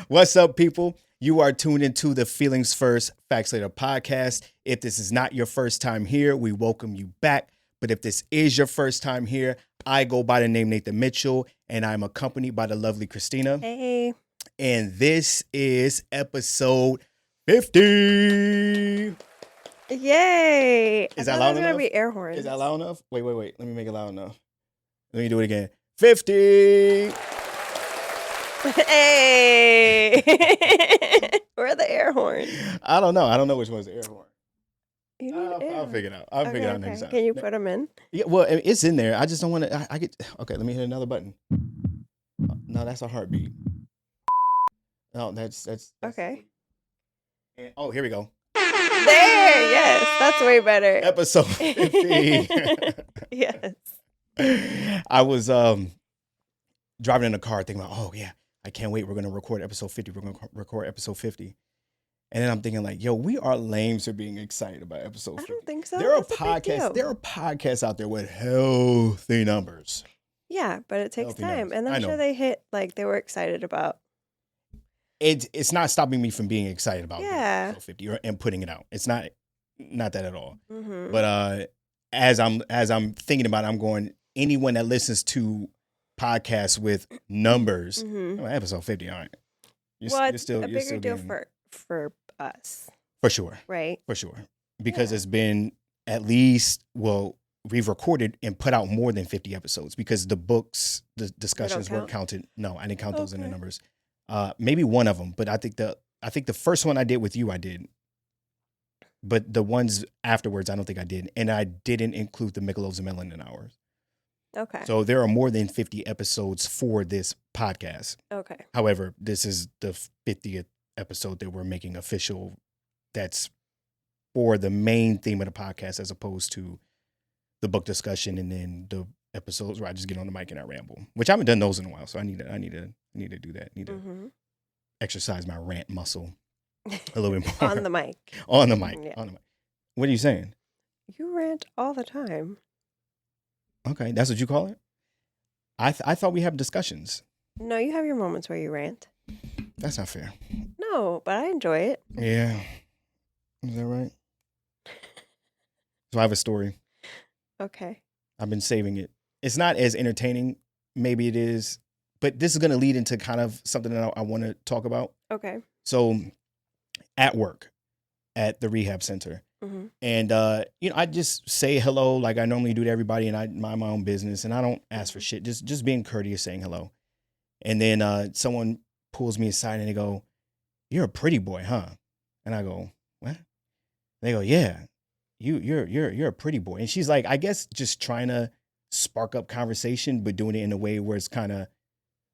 What's up, people? You are tuned into the Feelings First, Facts Later podcast. If this is not your first time here, we welcome you back. But if this is your first time here, I go by the name Nathan Mitchell, and I'm accompanied by the lovely Cristina. Hey. And this is episode 50. Yay. Is that loud enough? There's going to be air horns. Is that loud enough? Wait. Let me make it loud enough. Let me do it again. 50. Hey. Where are the air horns? I don't know which one's the air horn. You need air. I'll figure it out. I'll figure it out next time. Can you put them in? Yeah, well, it's in there. I just don't want to. Okay, let me hit another button. No, that's a heartbeat. No, that's okay. And, oh, here we go. There, yes, that's way better. Episode 50. Yes. I was driving in a car thinking about, oh yeah, I can't wait. We're gonna record episode 50. We're gonna record episode 50. And then I'm thinking like, yo, we are lame for being excited about episode 50. I don't think so. There are podcasts out there with healthy numbers. Yeah, but it takes Healthy time. numbers. And I'm sure they hit like they were excited about. It's not stopping me from being excited about episode 50 and putting it out. It's not that at all. Mm-hmm. But as I'm thinking about it, I'm going, anyone that listens to podcasts with numbers, episode 50, all right. You're still a bigger deal for us. For sure. Right? For sure. Because it's been at least, we've recorded and put out more than 50 episodes because the books, the discussions were counted. No, I didn't count those in the numbers. Maybe one of them, but I think the first one I did with you, I did. But the ones afterwards, I don't think I did. And I didn't include the Michelob's and Melanin Hours. Okay. So there are more than 50 episodes for this podcast. Okay. However, this is the 50th episode that we're making official. That's for the main theme of the podcast, as opposed to the book discussion and then the episodes where I just get on the mic and I ramble, which I haven't done those in a while. So I need to do that. I need to exercise my rant muscle a little bit more. On the mic. On the mic. Yeah. On the mic. What are you saying? You rant all the time. Okay, that's what you call it? I thought we have discussions. No, you have your moments where you rant. That's not fair. No, but I enjoy it. Yeah. Is that right? So I have a story. Okay. I've been saving it. It's not as entertaining. Maybe it is. But this is going to lead into kind of something that I want to talk about. Okay. So at work, at the rehab center. Mm-hmm. And, I just say hello like I normally do to everybody, and I mind my own business, and I don't ask for shit. Just being courteous, saying hello. And then someone pulls me aside and they go, "You're a pretty boy, huh?" And I go, "What?" They go, "Yeah, you're a pretty boy." And she's like, I guess just trying to spark up conversation, but doing it in a way where it's kind of,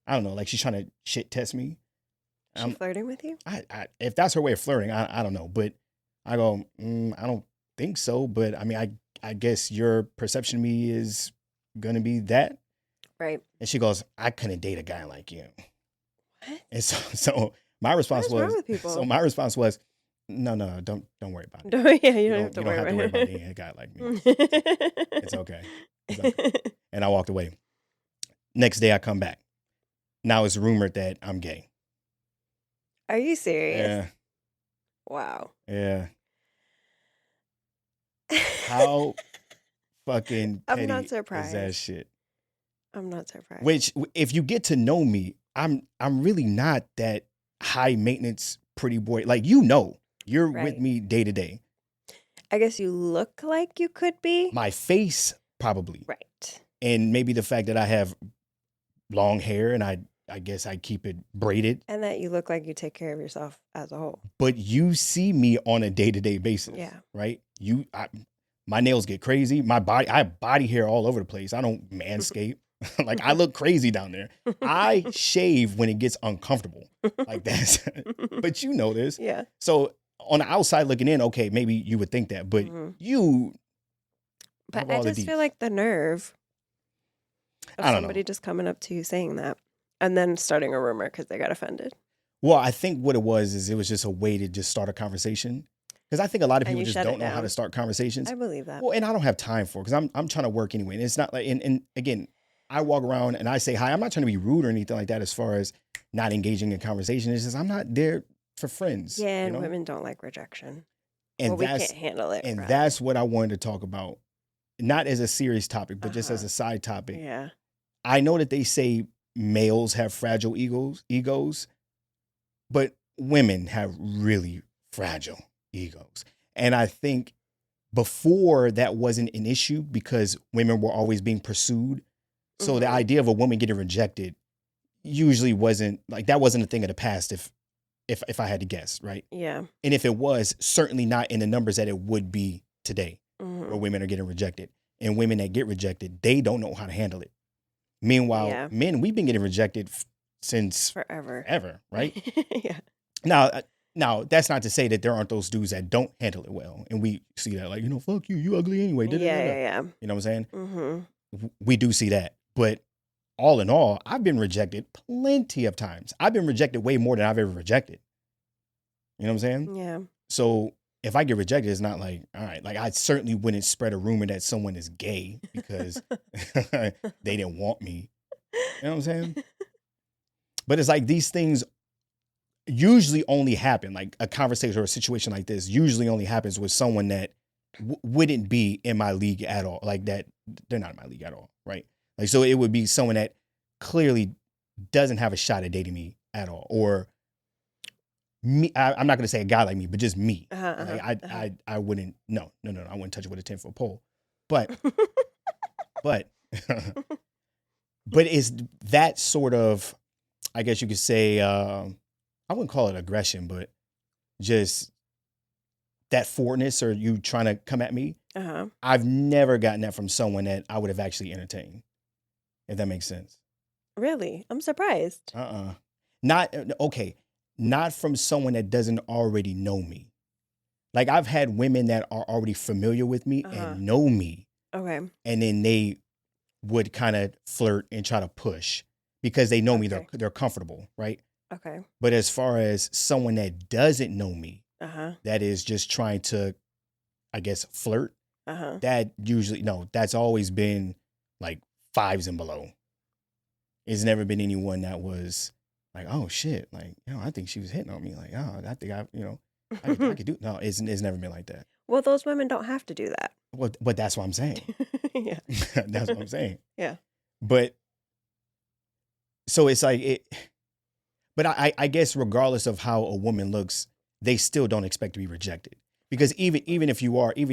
I don't know, like she's trying to shit test me. She flirting with you? I if that's her way of flirting, I don't know, but I go, I don't think so. But I mean, I guess your perception of me is gonna be that, right? And she goes, "I couldn't date a guy like you." What? And so my response was, no, don't worry about it. You don't have to worry about dating a guy like me. It's okay. And I walked away. Next day I come back. Now it's rumored that I'm gay. Are you serious? Yeah. Wow. Yeah. How fucking petty I'm not surprised. is that shit? I'm not surprised. Which, if you get to know me, I'm really not that high maintenance pretty boy. Like, you're with me day to day. I guess you look like you could be. My face, probably. Right. And maybe the fact that I have long hair and I guess I keep it braided. And that you look like you take care of yourself as a whole. But you see me on a day-to-day basis. Yeah. Right? My nails get crazy. I have body hair all over the place. I don't manscape. Like, I look crazy down there. I shave when it gets uncomfortable. Like that. But you know this. Yeah. So on the outside looking in, okay, maybe you would think that. But But I just feel like the nerve of somebody know. just coming up to you saying that and then starting a rumor because they got offended. Well, I think what it was just a way to just start a conversation. Because I think a lot of people just don't know how to start conversations. I believe that. Well, and I don't have time for it because I'm trying to work anyway. And it's not like, and again, I walk around and I say hi. I'm not trying to be rude or anything like that as far as not engaging in conversation. It's just I'm not there for friends. Yeah, you and know, women don't like rejection. and Well, we can't handle it, rather. that's what I wanted to talk about, not as a serious topic, but just as Uh-huh. a side topic. Yeah. I know that they say males have fragile egos, but women have really fragile egos. And I think before that wasn't an issue because women were always being pursued. So the Mhm. idea of a woman getting rejected usually wasn't like that wasn't a thing of the past if I had to guess, right? Yeah. And if it was, certainly not in the numbers that it would be today, where Mhm. women are getting rejected. And women that get rejected, they don't know how to handle it. Meanwhile, Yeah. men, we've been getting rejected since Forever. right? Yeah. Now, that's not to say that there aren't those dudes that don't handle it well. And we see that, like, fuck you, you ugly anyway. Yeah, da-da-da-da. yeah. You know what I'm saying? Mm-hmm. We do see that. But all in all, I've been rejected plenty of times. I've been rejected way more than I've ever rejected. You know what I'm saying? Yeah. So if I get rejected, it's not like, all right, like I certainly wouldn't spread a rumor that someone is gay because they didn't want me. You know what I'm saying? But it's like these things usually only happen, like a conversation or a situation like this usually only happens with someone that wouldn't be in my league at all. Like that, they're not in my league at all, right? Like, so it would be someone that clearly doesn't have a shot at dating me at all. Or me, I'm not going to say a guy like me, but just me. Like, I wouldn't, no, I wouldn't touch it with a 10-foot pole. But, but it's that sort of, I guess you could say, I wouldn't call it aggression, but just that forwardness or you trying to come at me. Uh-huh. I've never gotten that from someone that I would have actually entertained, if that makes sense. Really? I'm surprised. Not from someone that doesn't already know me. Like I've had women that are already familiar with me and know me. Okay. And then they would kind of flirt and try to push because they know me, they're comfortable, right? Okay. But as far as someone that doesn't know me, that is just trying to, I guess, flirt, that usually, no, that's always been like 5s and below. It's never been anyone that was like, oh shit, like, I think she was hitting on me. Like, oh, I think I could do. No, it's never been like that. Well, those women don't have to do that. But that's what I'm saying. Yeah. That's what I'm saying. Yeah. But so it's like it. But I guess regardless of how a woman looks, they still don't expect to be rejected. Because even if you are a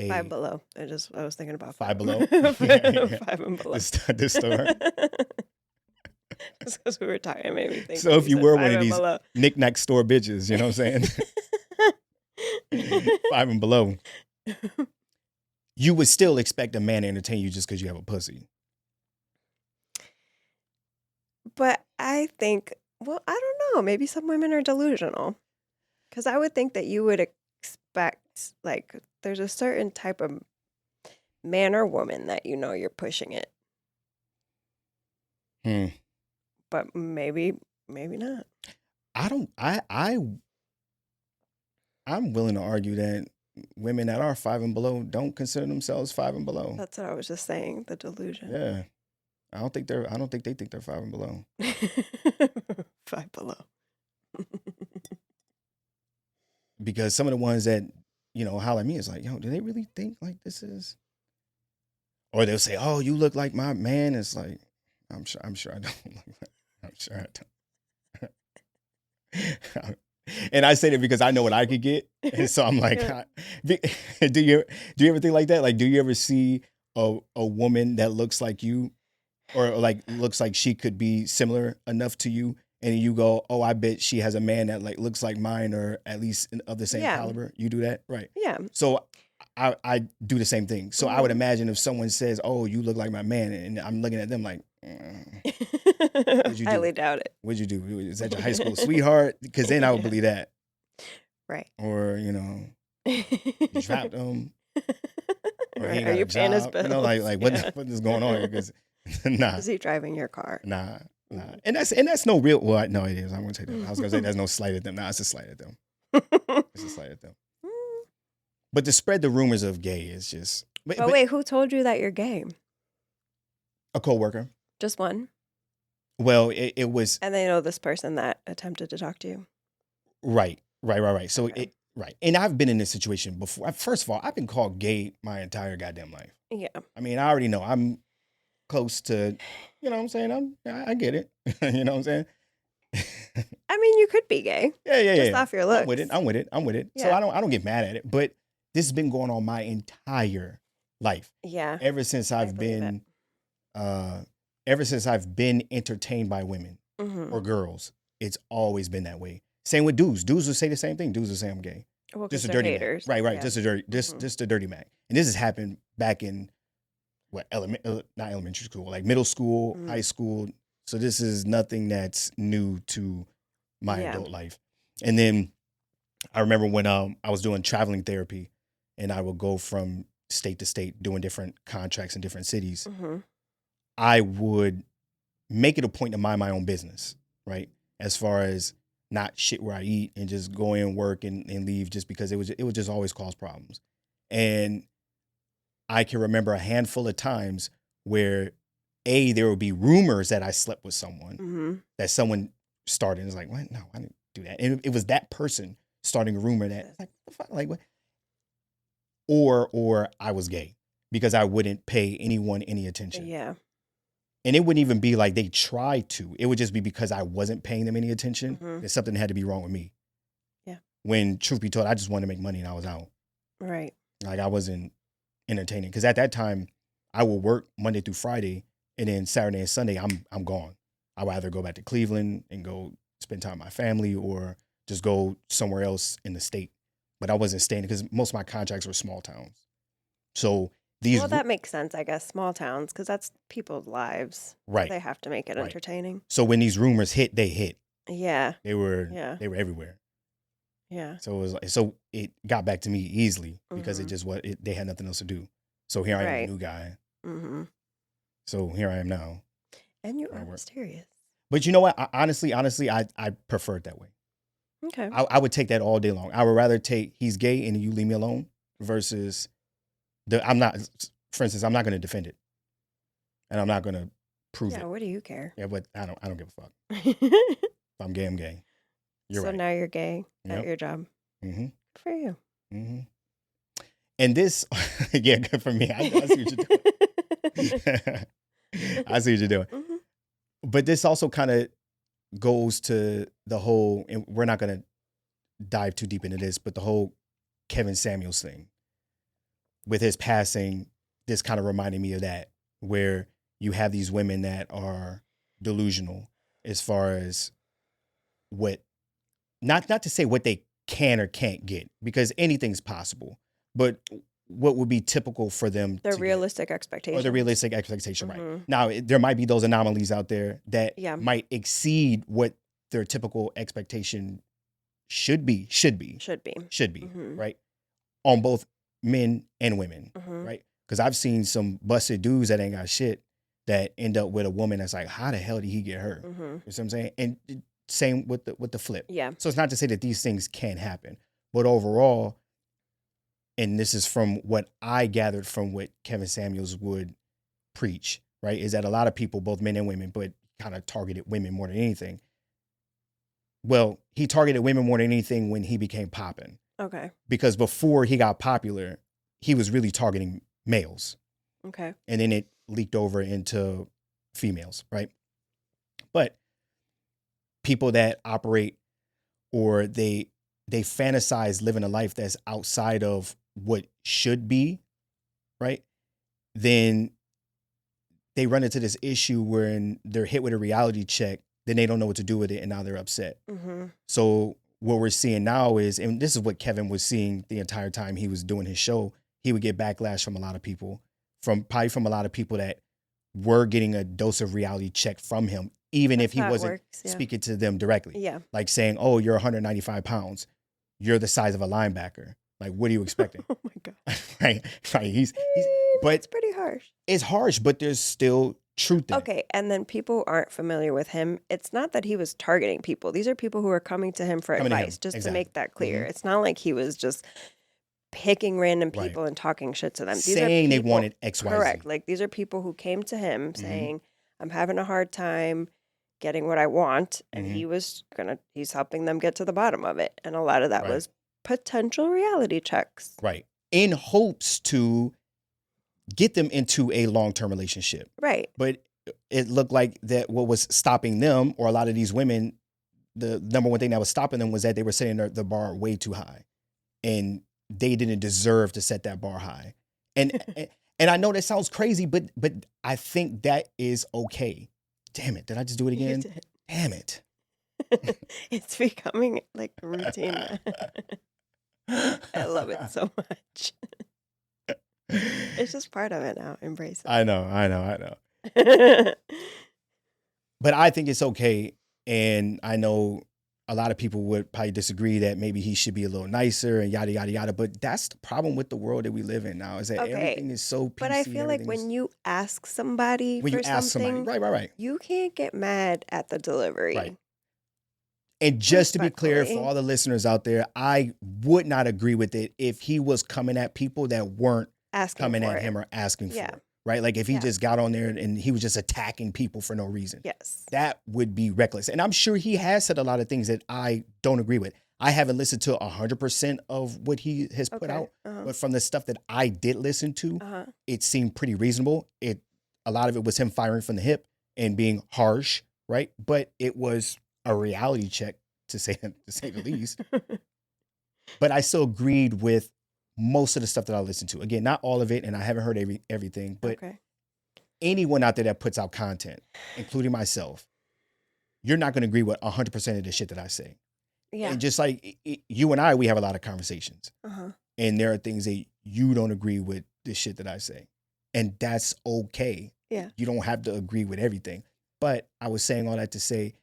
5 below. I was thinking about 5 below. 5 and below. The store. Just because we were talking, it made me think. So if you were one of these below. knick-knack store bitches, you know what I'm saying? 5 and below. You would still expect a man to entertain you just because you have a pussy. But I think, well, I don't know. Maybe some women are delusional. Because I would think that you would expect, like, there's a certain type of man or woman that you're pushing it. But maybe not. I'm willing to argue that women that are 5 and below don't consider themselves 5 and below. That's what I was just saying, the delusion. Yeah. I don't think they think they're 5 and below. 5 below. Because some of the ones that, holler at me is like, yo, do they really think like this is? Or they'll say, oh, you look like my man. It's like, I'm sure I don't look like, I'm sure I don't. And I say that because I know what I could get. And so I'm like, do you ever think like that? Like, do you ever see a woman that looks like you or like looks like she could be similar enough to you? And you go, oh, I bet she has a man that like looks like mine or at least of the same caliber. You do that? Right. Yeah. So I do the same thing. So I would imagine if someone says, oh, you look like my man, and I'm looking at them like, highly doubt it. What'd you do? Is that your high school sweetheart? Because then I would believe that. Right. Or, you trapped him. Or he Are you paying his bills? What is going on here? Because nah. Is he driving your car? Nah. And that's no real, well, no, it is. I won't say that. I was going to say there's no slight at them. Nah, it's a slight at them. It's a slight at them. But to spread the rumors of gay is just. But wait, who told you that you're gay? A coworker. Just one? Well, it was And they know this person that attempted to talk to you. right. So Okay. right. And I've been in this situation before. First of all, I've been called gay my entire goddamn life. Yeah. I mean, I already know I'm close to, you know what I'm saying? I get it. You know what I'm saying? I mean, you could be gay just Yeah. off your I'm with it. looks. I'm with it. I'm with it. So Yeah. I don't get mad at it. But this has been going on my entire life. Yeah. Ever since I I've believe it. been ever since I've been entertained by women Mm-hmm. or girls, it's always been that way. Same with dudes. Dudes will say the same thing. Dudes will say I'm gay. Well, because Just a they're dirty Mac. haters. Right. Yeah. Just a dirty Mhm. just a dirty Mac. And this has happened back in what not elementary school, like middle school, Mhm. high school. So this is nothing that's new to my Yeah. adult life. And then I remember when I was doing traveling therapy and I would go from state to state doing different contracts in different cities. Mm-hmm. I would make it a point to mind my own business, right? As far as not shit where I eat and just go in, work and leave just because it would just always cause problems. And I can remember a handful of times where there would be rumors that I slept with someone, Mm-hmm. that someone started and was like, what? No, I didn't do that. And it was that person starting a rumor that like, what the fuck? Like what? Or I was gay because I wouldn't pay anyone any attention. Yeah. And it wouldn't even be like they tried to. It would just be because I wasn't paying them any attention. Mhm. That something had to be wrong with me. Yeah. When truth be told, I just wanted to make money and I was out. Right. Like I wasn't entertaining. Because at that time, I would work Monday through Friday, and then Saturday and Sunday, I'm gone. I would either go back to Cleveland and go spend time with my family, or just go somewhere else in the state. But I wasn't staying because most of my contracts were small towns. So these Well, that makes sense, I guess. Small towns, because that's people's lives. right. They have to make it Right. entertaining. So when these rumors hit, they hit. Yeah. They were Yeah. everywhere. Yeah. So it was like, so it got back to me easily because Mhm. it just they had nothing else to do. So here I am, a Right. new guy. Mm-hmm. So here I am now. And you I are work. mysterious. But you know what? Honestly, I prefer it that way. Okay. I would take that all day long. I would rather take he's gay and you leave me alone versus I'm not. For instance, I'm not going to defend it, and I'm not going to prove Yeah. it. What do you care? Yeah, but I don't give a fuck. If I'm gay, I'm gay. You're So right. now you're gay Yep. at your job. Mm-hmm. Good for you. Mm-hmm. And this, yeah, good for me. I see what you're doing. I see what you're doing. Mm-hmm. But this also kind of goes to the whole, and we're not going to dive too deep into this, but the whole Kevin Samuels thing with his passing, this kind of reminded me of that, where you have these women that are delusional as far as what, not to say what they can or can't get, because anything's possible, but what would be typical for them Their to get, realistic expectations. or the realistic expectation, right? Mhm. Now, there might be those anomalies out there that Yeah. might exceed what their typical expectation should be, Should be. Mhm. right? On both men and women, Mhm. right? Because I've seen some busted dudes that ain't got shit that end up with a woman that's like, how the hell did he get her? Mhm. You know what I'm saying? And same with the flip. Yeah. So it's not to say that these things can't happen, but overall, and this is from what I gathered from what Kevin Samuels would preach, right? Is that a lot of people, both men and women, but kind of targeted women more than anything. Well, he targeted women more than anything when he became poppin'. Okay. Because before he got popular, he was really targeting males. Okay. And then it leaked over into females, right? But people that operate or they fantasize living a life that's outside of what should be, right? Then they run into this issue where they're hit with a reality check, then they don't know what to do with it, and now they're upset. Mm-hmm. So what we're seeing now is, and this is what Kevin was seeing the entire time he was doing his show, he would get backlash from a lot of people, probably from a lot of people that were getting a dose of reality check from him, even if he wasn't speaking to them directly. Yeah. Like saying, oh, you're 195 pounds. You're the size of a linebacker. Like, what are you expecting? Oh my God. Right. He's but it's pretty harsh. It's harsh, but there's still truth in it. Okay. And then people aren't familiar with him. It's not that he was targeting people. These are people who are coming to him for advice, just to make that clear. Mm-hmm. It's not like he was just picking random people and talking shit to them. These saying are people, they wanted XYZ. Correct. Like these are people who came to him saying, I'm having a hard time. getting what I want, and Mm-hmm. he's helping them get to the bottom of it. And a lot of that Right. was potential reality checks. Right. In hopes to get them into a long-term relationship. Right. But it looked like that what was stopping them, or a lot of these women, the number one thing that was stopping them was that they were setting the bar way too high. And they didn't deserve to set that bar high. And and I know that sounds crazy, but I think that is okay. Damn it. Did I just do it You again? did. Damn it. It's becoming like a routine now. I love it so much. It's just part of it now. Embrace I know. it. But I think it's okay. And I know a lot of people would probably disagree that maybe he should be a little nicer and yada, yada, yada. But that's the problem with the world that we live in now, is that Okay. everything is so PC. But I feel like when you ask somebody when for you ask somebody, something, right. you can't get mad at the delivery. Right. And just to be clear for Respectfully. all the listeners out there, I would not agree with it if he was coming at people that weren't Asking coming for at it. him or asking Yeah. for it. Right? Like if he Yeah. just got on there and he was just attacking people for no reason. Yes. That would be reckless. And I'm sure he has said a lot of things that I don't agree with. I haven't listened to 100% of what he has put out, but from the stuff that I did listen to, it seemed pretty reasonable. A lot of it was him firing from the hip and being harsh, right? But it was a reality check to say the least. But I still agreed with most of the stuff that I listened to. Again, not all of it, and I haven't heard everything, but anyone out there that puts out content, including myself, you're not going to agree with 100% of the shit that I say. Yeah. And just like you and I, we have a lot of conversations. And there are things that you don't agree with the shit that I say. And that's okay. Yeah. You don't have to agree with everything. But I was saying all that to say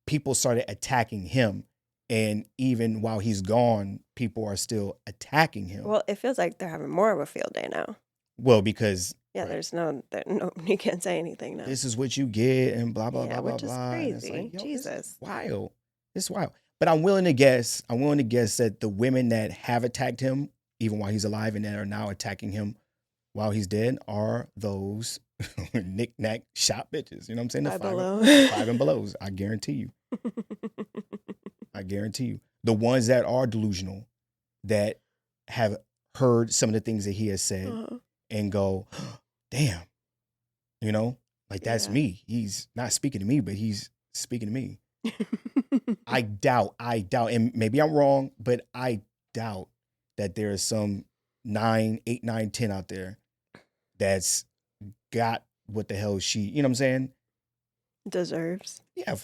people started attacking him. And even while he's gone, people are still attacking him. Well, it feels like they're having more of a field day now. Well, because there's nobody can say anything now. This is what you get and blah, blah, blah, which blah, is blah. crazy. It's like, Jesus. This is wild. It's wild. But I'm willing to guess that the women that have attacked him, even while he's alive, and that are now attacking him while he's dead, are those knick-knack shop bitches. You know what I'm saying? The five and belows. I guarantee you. I guarantee you. The ones that are delusional, that have heard some of the things that he has said and go, damn, you know, like that's me. He's not speaking to me, but he's speaking to me. I doubt, and maybe I'm wrong, but I doubt that there is some 9, 8, 9, 10 out there that's got what the hell she, you know what I'm saying? Deserves. Yeah.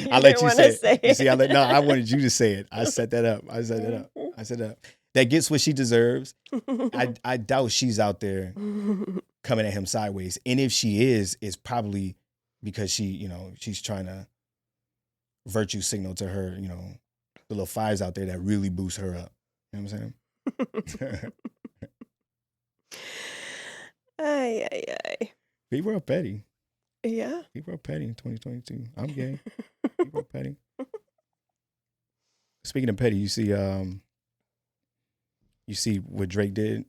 I let you say it. You see, I wanted you to say it. I set that up. That gets what she deserves. I doubt she's out there coming at him sideways. And if she is, it's probably because she's trying to virtue signal to her, the little fires out there that really boost her up. You know what I'm saying? Ay. People are petty. Yeah. People are petty in 2022. I'm gay. People are petty. Speaking of petty, you see what Drake did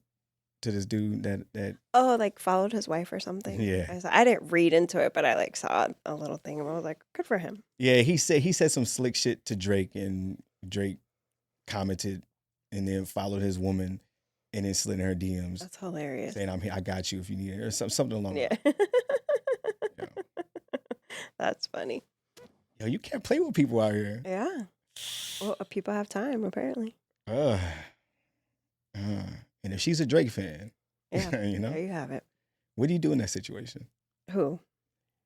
to this dude that like followed his wife or something. Yeah. I didn't read into it, but I saw a little thing and I was like, good for him. Yeah, he said some slick shit to Drake, and Drake commented and then followed his woman and then slid in her DMs. That's hilarious. Saying, I'm here, I got you if you need it, or something along that. Yeah. That's funny. Yo, you can't play with people out here. Yeah. Well, people have time, apparently. And if she's a Drake fan, yeah, there you have it. What do you do in that situation? Who?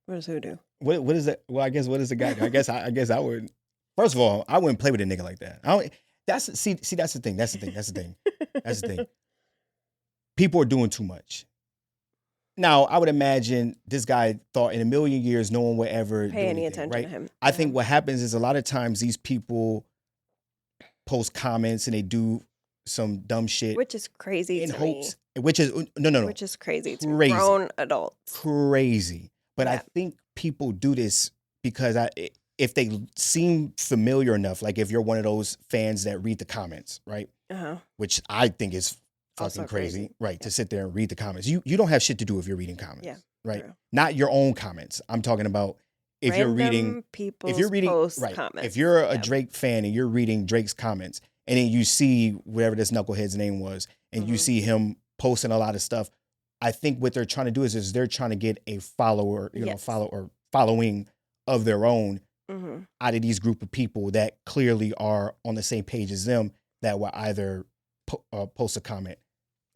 What does who do? What is that? Well, I guess what does the guy do? I guess I would. First of all, I wouldn't play with a nigga like that. That's the thing. That's the thing. People are doing too much. Now, I would imagine this guy thought in a million years no one would ever pay any attention right? to him. I think what happens is a lot of times these people post comments and they do some dumb shit, which is crazy in to hopes. me. Which is no. Which is crazy to Crazy. Grown adults. Crazy, but Yeah. I think people do this because if they seem familiar enough, like if you're one of those fans that read the comments, right? Which I think is fucking Also crazy, right? Yeah. To sit there and read the comments. You don't have shit to do if you're reading comments. Yeah. right? True. Not your own comments. I'm talking about if you're reading, Random people's post right? comments. If you're a Yeah. Drake fan and you're reading Drake's comments, and then you see whatever this knucklehead's name was, and you see him posting a lot of stuff, I think what they're trying to do is they're trying to get a follower, Yes. following of their own Mm-hmm. out of these group of people that clearly are on the same page as them, that will either post a comment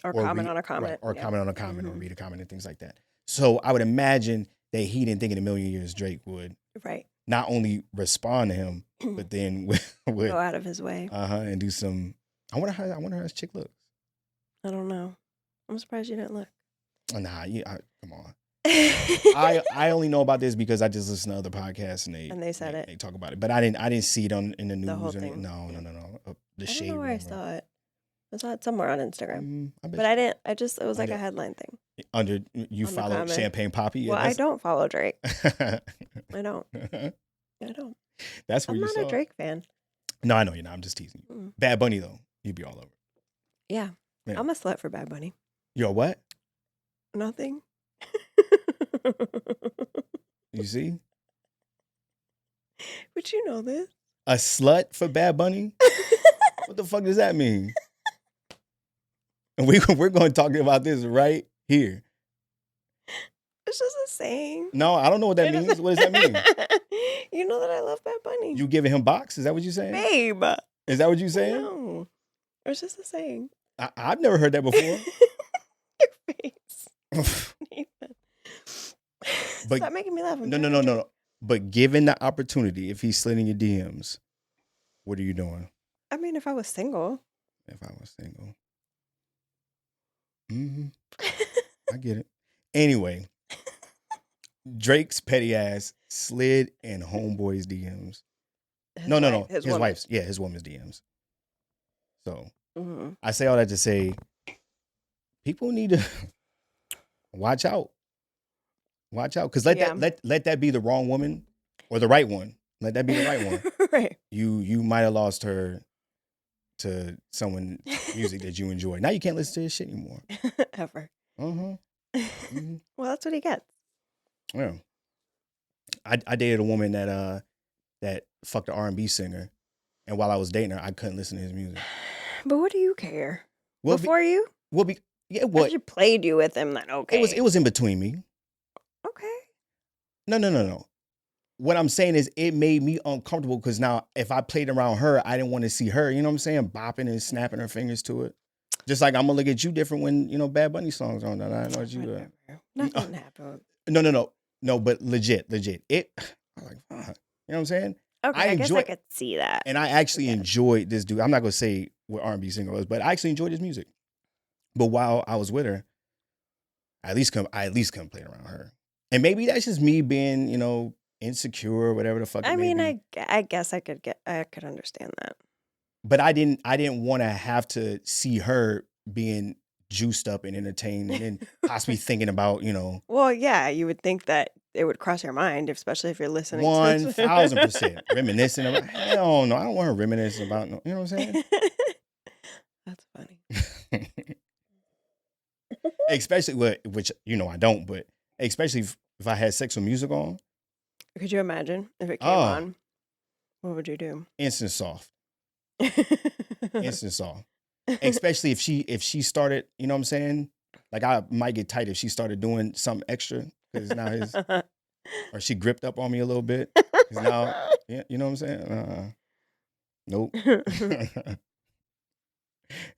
Or comment on a comment. right, or yeah. comment on a comment, or Mhm. read a comment and things like that. So I would imagine that he didn't think in a million years Drake would Right. not only respond to him, but then would Go out of his way. and do some. I wonder how his chick looks. I don't know. I'm surprised you didn't look. Nah, come on. I only know about this because I just listen to other podcasts and they said it. They talk about it, but I didn't see it in the news. The whole or thing. No. The I shade don't know where I room. saw it. I saw it somewhere on Instagram. I bet But you. I didn't. It was like Under- a headline thing. Under you On the follow comment. Champagne Poppy. Yeah, Well, I don't follow Drake. I don't. That's where I'm you not saw a it? Drake fan. No, I know you're not. I'm just teasing you. Mm. Bad Bunny though, you'd be all over. Yeah. Yeah. I'm a slut for Bad Bunny. You're what? Nothing. You see? But you know this. A slut for Bad Bunny? What the fuck does that mean? And we're going to talk about this right here. It's just a saying. No, I don't know what that means. What does that mean? You know that I love Bad Bunny. You giving him box? Is that what you're saying? Babe. Is that what you're saying? No. It's just a saying. I've never heard that before. Your face. Nathan. But- Stop making me laugh. I'm No. trying to drink. But given the opportunity, if he's slid in your DMs, what are you doing? I mean, if I was single. If I was single. I get it. Anyway, Drake's petty ass slid in homeboy's DMs. No. His woman. wife's. Yeah, his woman's DMs. So Mhm. I say all that to say, people need to watch out. Watch out, because let that be the wrong woman or the right one. Let that be the right one. Right. You might have lost her to someone music that you enjoy. Now you can't listen to his shit anymore. Ever. Mhm. Well, that's what he gets. Yeah. I dated a woman that fucked an R&B singer, and while I was dating her, I couldn't listen to his music. But what do you care? Well, Before you? yeah, If what? you played you with him, then okay. It was in between me. Okay. No. What I'm saying is it made me uncomfortable because now if I played around her, I didn't want to see her, you know what I'm saying, bopping and snapping her fingers to it. Just like I'm gonna look at you different when, Bad Bunny songs are on that. I know what you Whatever. Nothing happened. No, but legit. It I'm like, fuck. You know what I'm saying? Okay, I guess I could see that. And I actually Okay. enjoyed this dude. I'm not gonna say what R&B singer was, but I actually enjoyed his music. But while I was with her, I at least couldn't play around her. And maybe that's just me being, insecure or whatever the fuck. I it may mean, be. I guess I could understand that. But I didn't want to have to see her being juiced up and entertained and then possibly thinking about, Well, yeah, you would think that it would cross your mind, especially if you're listening to 1000% reminiscing about. Hell no, I don't want her reminiscing about. You know what I'm saying? That's funny. Especially which I don't, but especially if I had sex with music on, Could you imagine if it came on? What would you do? instant soft. Instant soft. Especially if she started, you know what I'm saying? Like I might get tight if she started doing something extra because now or she gripped up on me a little bit. 'Cause now, yeah, you know what I'm saying?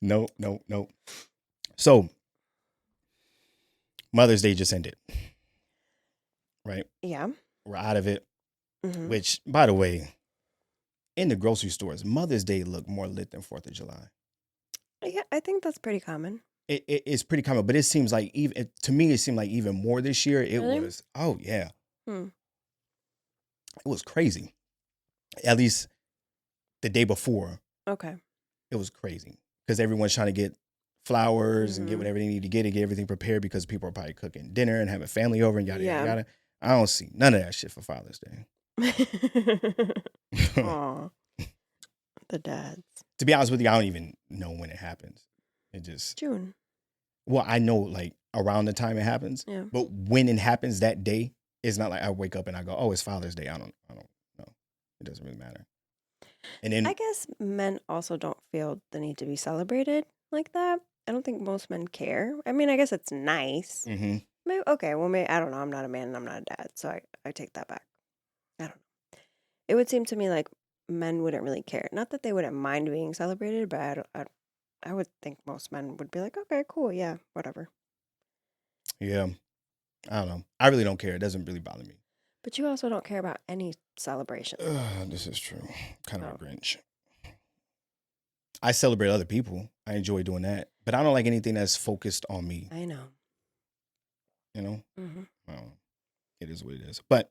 Nope. Nope. So Mother's Day just ended, right? Yeah. We're out of it. Mhm. Which, by the way, in the grocery stores, Mother's Day looked more lit than 4th of July. Yeah, I think that's pretty common. It's pretty common, but it seems like to me, it seemed like even more this year. It Really? was, oh yeah. Hmm. It was crazy. At least the day before, Okay. it was crazy because everyone's trying to get flowers and get Mhm. whatever they need to get everything prepared because people are probably cooking dinner and having family over and yada, Yeah. yada, yada. I don't see none of that shit for Father's Day. Aw. The dads. To be honest with you, I don't even know when it happens. It just, June. well, I know like around the time it happens. Yeah. But when it happens that day, it's not like I wake up and I go, oh, it's Father's Day. I don't know. It doesn't really matter. And I then, guess men also don't feel the need to be celebrated like that. I don't think most men care. I mean, I guess it's nice. mhm. Maybe, okay, well, maybe, I don't know. I'm not a man and I'm not a dad, so I take that back. I don't know. It would seem to me like men wouldn't really care. Not that they wouldn't mind being celebrated, but I would think most men would be like, okay, cool, yeah, whatever. Yeah, I don't know. I really don't care. It doesn't really bother me. But you also don't care about any celebration. This is true. Kind of a So, Grinch. I celebrate other people. I enjoy doing that. But I don't like anything that's focused on me, I know. you know? Hmm. Well, it is what it is. But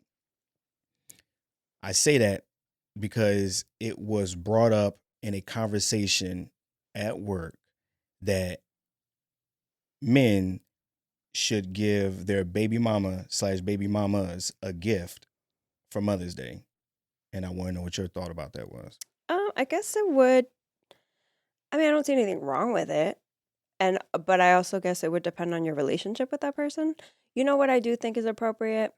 I say that because it was brought up in a conversation at work that men should give their baby mama / baby mamas a gift for Mother's Day. And I want to know what your thought about that was. I guess it would. I mean, I don't see anything wrong with it. But I also guess it would depend on your relationship with that person. You know what I do think is appropriate?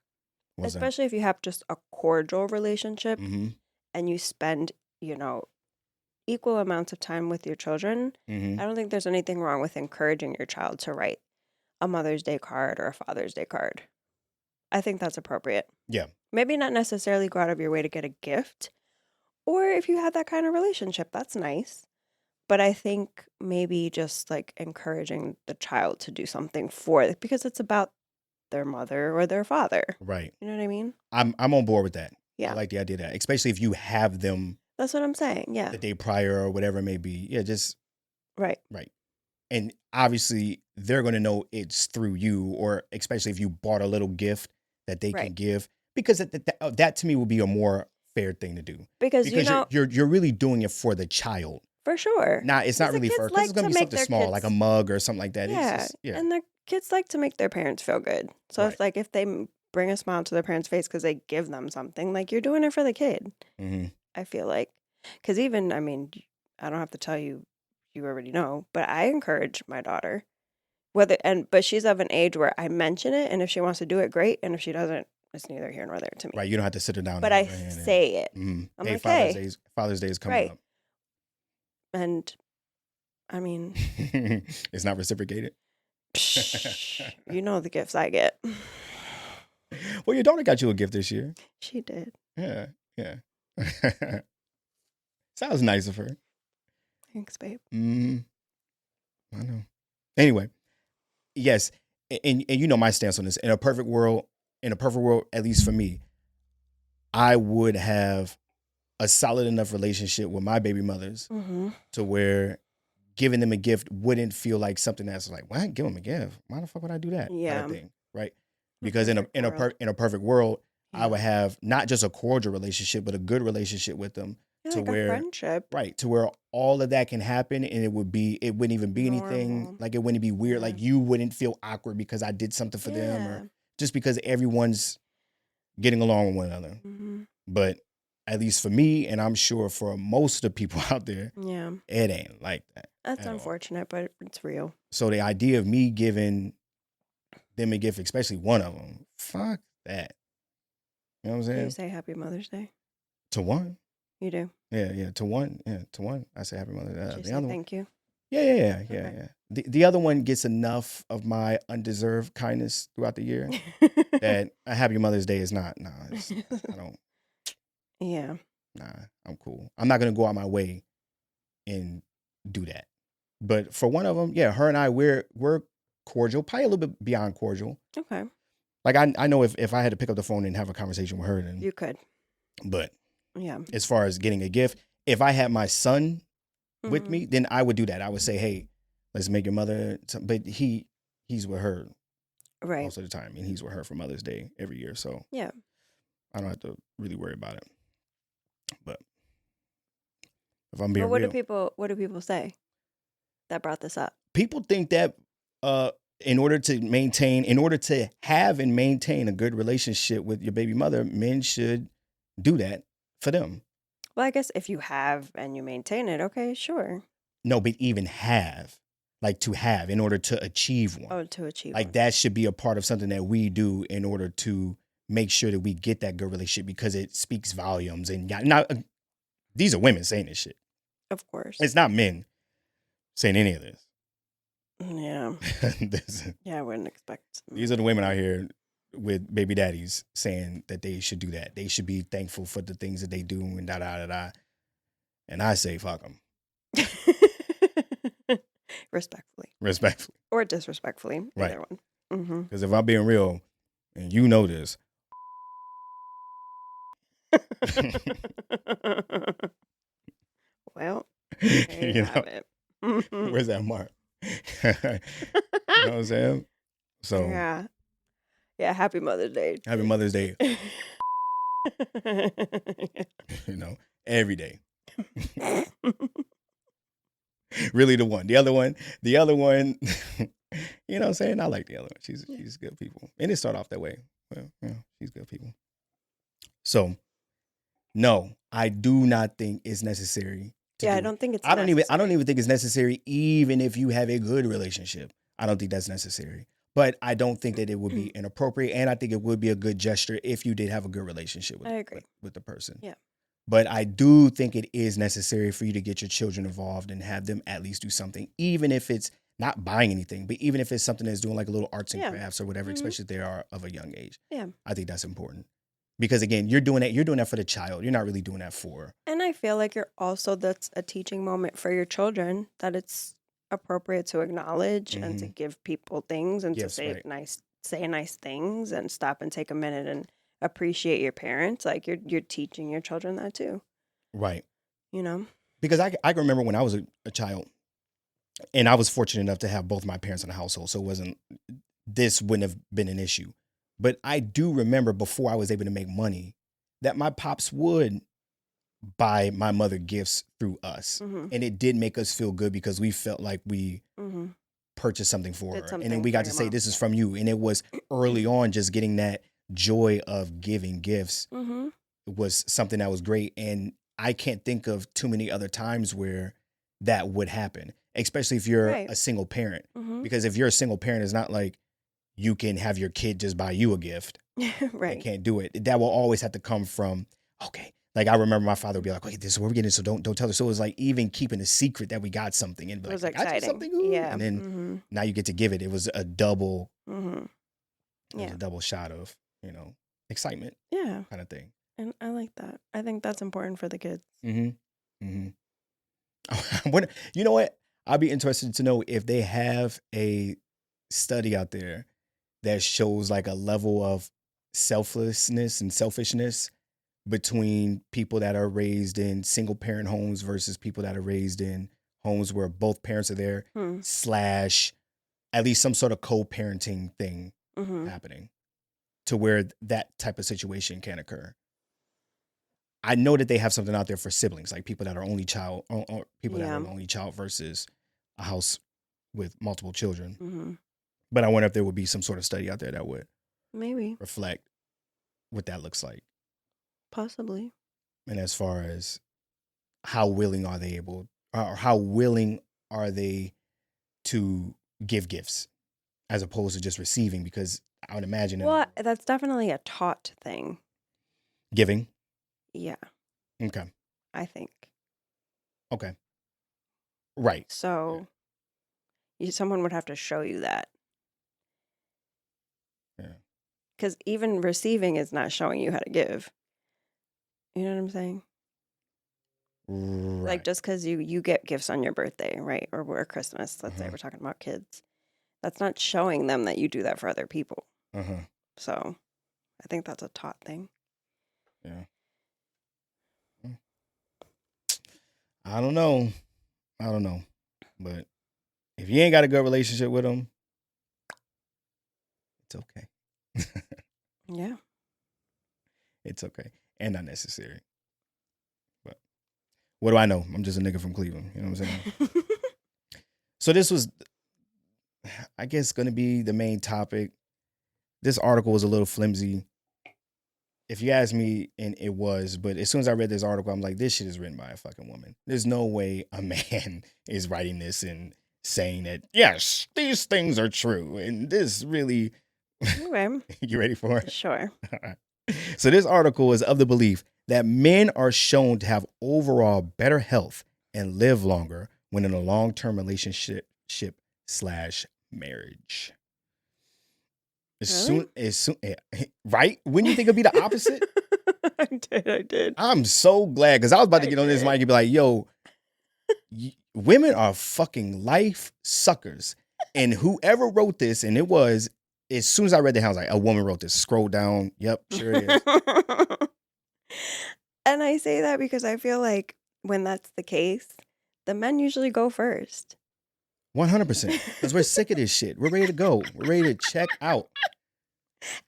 What's that? Especially if you have just a cordial relationship Mm-hmm. and you spend, you know, equal amounts of time with your children. Mm-hmm. I don't think there's anything wrong with encouraging your child to write a Mother's Day card or a Father's Day card. I think that's appropriate. Yeah. Maybe not necessarily go out of your way to get a gift, or if you have that kind of relationship, that's nice. But I think maybe just like encouraging the child to do something for it because it's about their mother or their father. Right. You know what I mean? I'm on board with that. Yeah. I like the idea of that, especially if you have them That's what I'm saying. Yeah. the day prior or whatever it may be. Yeah, just Right. right. And obviously they're going to know it's through you, or especially if you bought a little gift that they can Right. give, because that to me would be a more fair thing to do. Because you know, you're really doing it for the child. for sure. It's not Because the really for, kids because it's like going to to be make something their small, like a kids, mug or something like that. It's yeah, just, yeah. and the kids like to make their parents feel good. So Right. it's like if they bring a smile to their parents' face because they give them something, like you're doing it for the kid. Mm-hmm. I feel like, because even, I mean, I don't have to tell you, you already know, but I encourage my daughter, but she's of an age where I mention it, and if she wants to do it, great, and if she doesn't, it's neither here nor there to me. Right. You don't have to sit her down. But and I hold her hand say it. and, I'm hey, like, Father's hey, Day is coming right. up. And I mean, It's not reciprocated. psh, you know the gifts I get. Well, your daughter got you a gift this year. She did. Yeah. Sounds nice of her. Thanks, babe. I know. Anyway, yes, and you know my stance on this. In a perfect world, at least for me, I would have a solid enough relationship with my baby mothers Mm-hmm. to where giving them a gift wouldn't feel like something that's like, what? Give them a gift? Why the fuck would I do that? Yeah. Kind of thing, right? Because in a perfect world, I Yeah. would have not just a cordial relationship, but a good relationship with them. Yeah, to like a where friendship. right, to where all of that can happen, and it wouldn't even be anything, Normal. like it wouldn't be weird, Yeah. like you wouldn't feel awkward because I did something for them, Yeah. or just because everyone's getting along with one another. Mm-hmm. But at least for me, and I'm sure for most of the people out there, Yeah. it ain't like that. That's at all. unfortunate, but it's real. So the idea of me giving them a gift, especially one of them, fuck that. You know what I'm Do you saying? say Happy Mother's Day? To one. You do. Yeah, to one. I say Happy Mother's Day. Did you The say other one, thank you? yeah. Okay. The other one gets enough of my undeserved kindness throughout the year that a Happy Mother's Day is not. Nah, I don't. Yeah. Nah, I'm cool. I'm not gonna go out my way and do that. But for one of them, yeah, her and I, we're cordial, probably a little bit beyond cordial. Okay. Like I know if I had to pick up the phone and have a conversation with her, then. You could. But Yeah. as far as getting a gift, if I had my son with Mhm. me, then I would do that. I would say, hey, let's make your mother. But he's with her Right. most of the time, and he's with her for Mother's Day every year. So Yeah. I don't have to really worry about it. But if I'm being But what real, do people say that brought this up? people think that in order to have and maintain a good relationship with your baby mother, men should do that for them. Well, I guess if you have and you maintain it, okay, sure. No, but even have. like to have in order to achieve one. Oh, to achieve Like one. that should be a part of something that we do in order to make sure that we get that good relationship because it speaks volumes. And not these are women saying this shit. Of course. It's not men saying any of this. Yeah. Yeah, I wouldn't expect. These are the women out here with baby daddies saying that they should do that. They should be thankful for the things that they do and da da da da. And I say, fuck them. Respectfully. Respectfully. Or disrespectfully. Right. Either one. Because if I'm being real, and you know this. Well, there you have it. Where's that mark? You know what I'm saying? So yeah. Happy Mother's Day. Happy Mother's Day. You know, every day. Really the one. The other one, you know what I'm saying? I like the other one. She's good people. And it started off that way. Well, yeah, she's good people. So, no, I do not think it's necessary. I don't think it's I don't even think it's necessary even if you have a good relationship. I don't think that's necessary. But I don't think that it would be inappropriate, and I think it would be a good gesture if you did have a good relationship with the person. Yeah. But I do think it is necessary for you to get your children involved and have them at least do something, even if it's not buying anything, but even if it's something that's doing like a little arts and crafts or whatever, especially if they are of a young age. Yeah. I think that's important. Because again, you're doing that for the child. You're not really doing that for. And I feel like that's a teaching moment for your children, that it's appropriate to acknowledge and to give people things and to say nice things and stop and take a minute and appreciate your parents. Like you're teaching your children that too. Right. You know? Because I can remember when I was a child, and I was fortunate enough to have both my parents in the household, so this wouldn't have been an issue. But I do remember before I was able to make money that my pops would buy my mother gifts through us. And it did make us feel good because we felt like we purchased something for her. And then we got to say, this is from you. And it was early on just getting that joy of giving gifts was something that was great. And I can't think of too many other times where that would happen, especially if you're a single parent. Because if you're a single parent, it's not like you can have your kid just buy you a gift. Right. They can't do it. That will always have to come from, okay. Like I remember my father would be like, okay, this is where we're getting, so don't tell her. So it was like even keeping a secret that we got something. And it was like, exciting. I got something, ooh. Yeah. And then now you get to give it. It was a double, it was a double shot of, excitement. Yeah. Kind of thing. And I like that. I think that's important for the kids. You know what? I'd be interested to know if they have a study out there that shows like a level of selflessness and selfishness between people that are raised in single parent homes versus people that are raised in homes where both parents are there, / at least some sort of co-parenting thing happening to where that type of situation can occur. I know that they have something out there for siblings, like people that are only child, or people that are an only child versus a house with multiple children. But I wonder if there would be some sort of study out there that would maybe reflect what that looks like. Possibly. And as far as how willing are they to give gifts as opposed to just receiving? Because I would imagine. Well, that's definitely a taught thing. Giving? Yeah. Okay. I think. Okay. Right. So someone would have to show you that. Yeah. Because even receiving is not showing you how to give. You know what I'm saying? Right. Like just because you get gifts on your birthday, right? Or Christmas, let's say we're talking about kids. That's not showing them that you do that for other people. So I think that's a taught thing. Yeah. I don't know. But if you ain't got a good relationship with them, it's okay. Yeah. It's okay. And not necessary. But what do I know? I'm just a nigga from Cleveland. You know what I'm saying? So this was, I guess, going to be the main topic. This article was a little flimsy. If you ask me, and it was, but as soon as I read this article, I'm like, this shit is written by a fucking woman. There's no way a man is writing this and saying that, yes, these things are true. And this really, Okay. you ready for it? Sure. All right. So this article is of the belief that men are shown to have overall better health and live longer when in a long-term relationship slash marriage. Really? Right? Wouldn't you think it'd be the opposite? I did. I'm so glad, because I was about to I get on this did. mic and be like, yo, women are fucking life suckers. And whoever wrote this, and it was, as soon as I read the house, like, a woman wrote this. Scroll down. Yep, sure it is. And I say that because I feel like when that's the case, the men usually go first. 100%. Because we're sick of this shit. We're ready to go. We're ready to check out.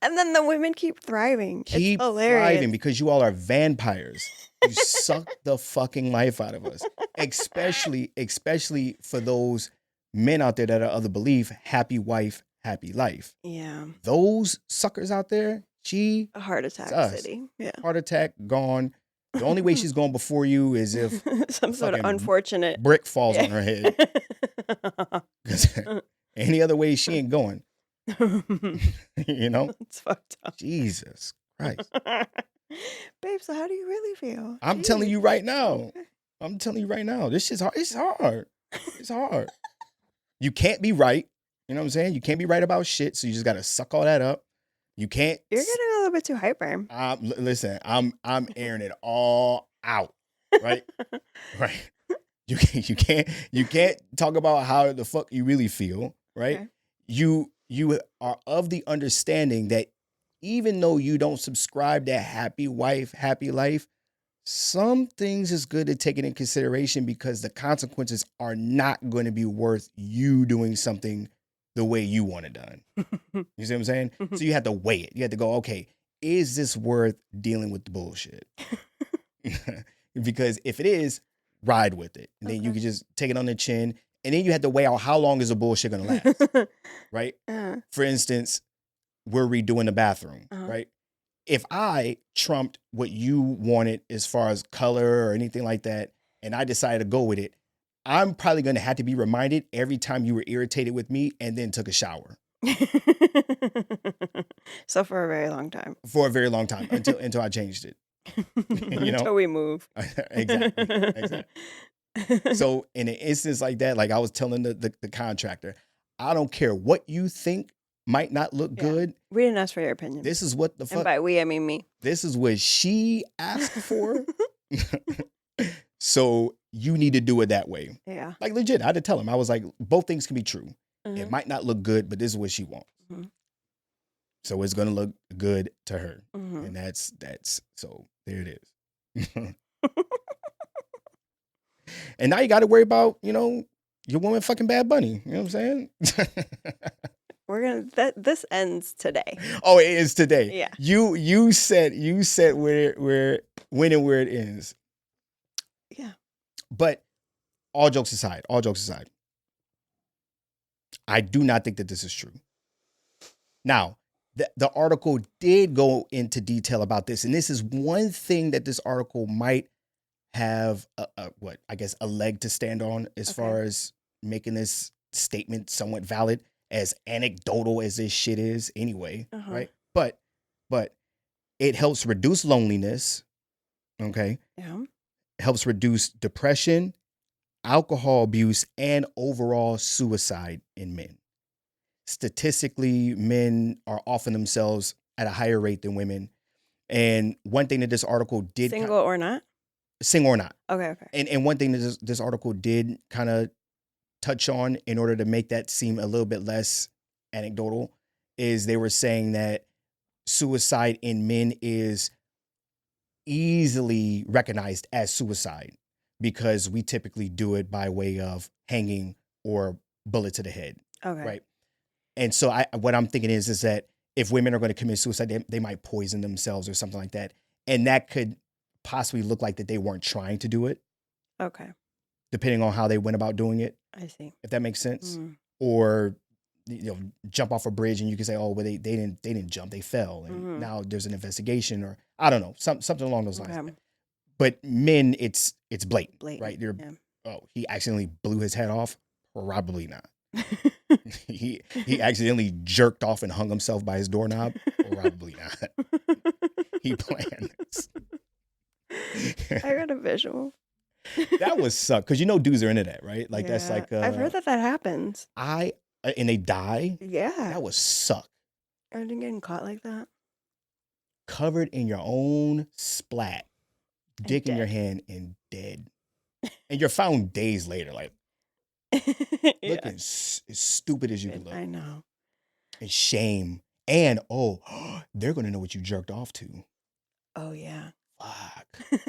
And then the women keep thriving. Keep it's hilarious. thriving because you all are vampires. You suck the fucking life out of us. Especially for those men out there that are of the belief, happy wife, happy life. Yeah. Those suckers out there, A heart attack us. city. Yeah. heart attack, gone. The only way she's going before you is if some sort of fucking unfortunate brick falls Yeah. on her head. 'Cause any other way, she ain't going. You know? It's fucked up. Jesus Christ. Babe, so how do you really feel? I'm telling you right now. Okay. I'm telling you right now. This shit's hard. It's hard. It's hard. You can't be right. You know what I'm saying? You can't be right about shit. So you just gotta suck all that up. You can't. You're getting a little bit too hyper. Listen, I'm airing it all out. Right? Right. You can't talk about how the fuck you really feel. Right? Okay. You are of the understanding that even though you don't subscribe to happy wife, happy life, some things is good to take it in consideration because the consequences are not going to be worth you doing something the way you want it done. You see what I'm saying? So you have to weigh it. You have to go, okay, is this worth dealing with the bullshit? Because if it is, ride with it. And then you Okay. can just take it on the chin. And then you have to weigh out how long is the bullshit going to last, right? For instance, we're redoing the bathroom, right? If I trumped what you wanted as far as color or anything like that, and I decided to go with it, I'm probably going to have to be reminded every time you were irritated with me and then took a shower. So for a very long time. For a very long time until I changed it. You know? Until we move. Exactly. So in an instance like that, like I was telling the contractor, I don't care what you think might not look Yeah. good. We didn't ask for your opinion. This is what the And fuck. by we, I mean me. This is what she asked for. So you need to do it that way. Yeah. Like legit, I had to tell him. I was like, both things can be true. It Mhm. might not look good, but this is what she wants. Mhm. So it's gonna look good to her. Mhm. And that's so there it is. And now you gotta worry about, your woman fucking Bad Bunny. You know what I'm saying? We're gonna this ends today. Oh, it is today. Yeah. You said where when and where it ends. Yeah. But all jokes aside, I do not think that this is true. Now, the article did go into detail about this, and this is one thing that this article might have a leg to stand on as Okay. far as making this statement somewhat valid, as anecdotal as this shit is anyway, right? But it helps reduce loneliness, okay? Yeah. Helps reduce depression, alcohol abuse, and overall suicide in men. Statistically, men are often themselves at a higher rate than women. And one thing that this article did Single or not? sing or not. Okay. And one thing that this article did kind of touch on in order to make that seem a little bit less anecdotal is they were saying that suicide in men is easily recognized as suicide because we typically do it by way of hanging or bullet to the head, Okay. right? And so what I'm thinking is that if women are going to commit suicide, they might poison themselves or something like that. And that could possibly look like that they weren't trying to do it, Okay. depending on how they went about doing it, I see. if that makes sense. Mm. Or jump off a bridge and you can say, oh, well, they didn't jump, they fell, and now there's an investigation, or I don't know, something along those lines. Okay. But men, it's blatant, Blatant. right? Yeah. Oh, he accidentally blew his head off. Probably not. He accidentally jerked off and hung himself by his doorknob. Probably not. He planned this. I got a visual. That would suck because dudes are into that, right? Like that's Yeah, like I've heard that happens. And they die. Yeah. That would suck. Imagine getting caught like that. Covered in your own splat, dick in your dead. hand, and dead. And you're found days later, like Yeah. looking as stupid as you can look. I know. And shame. And they're gonna know what you jerked off to. Oh yeah. Fuck.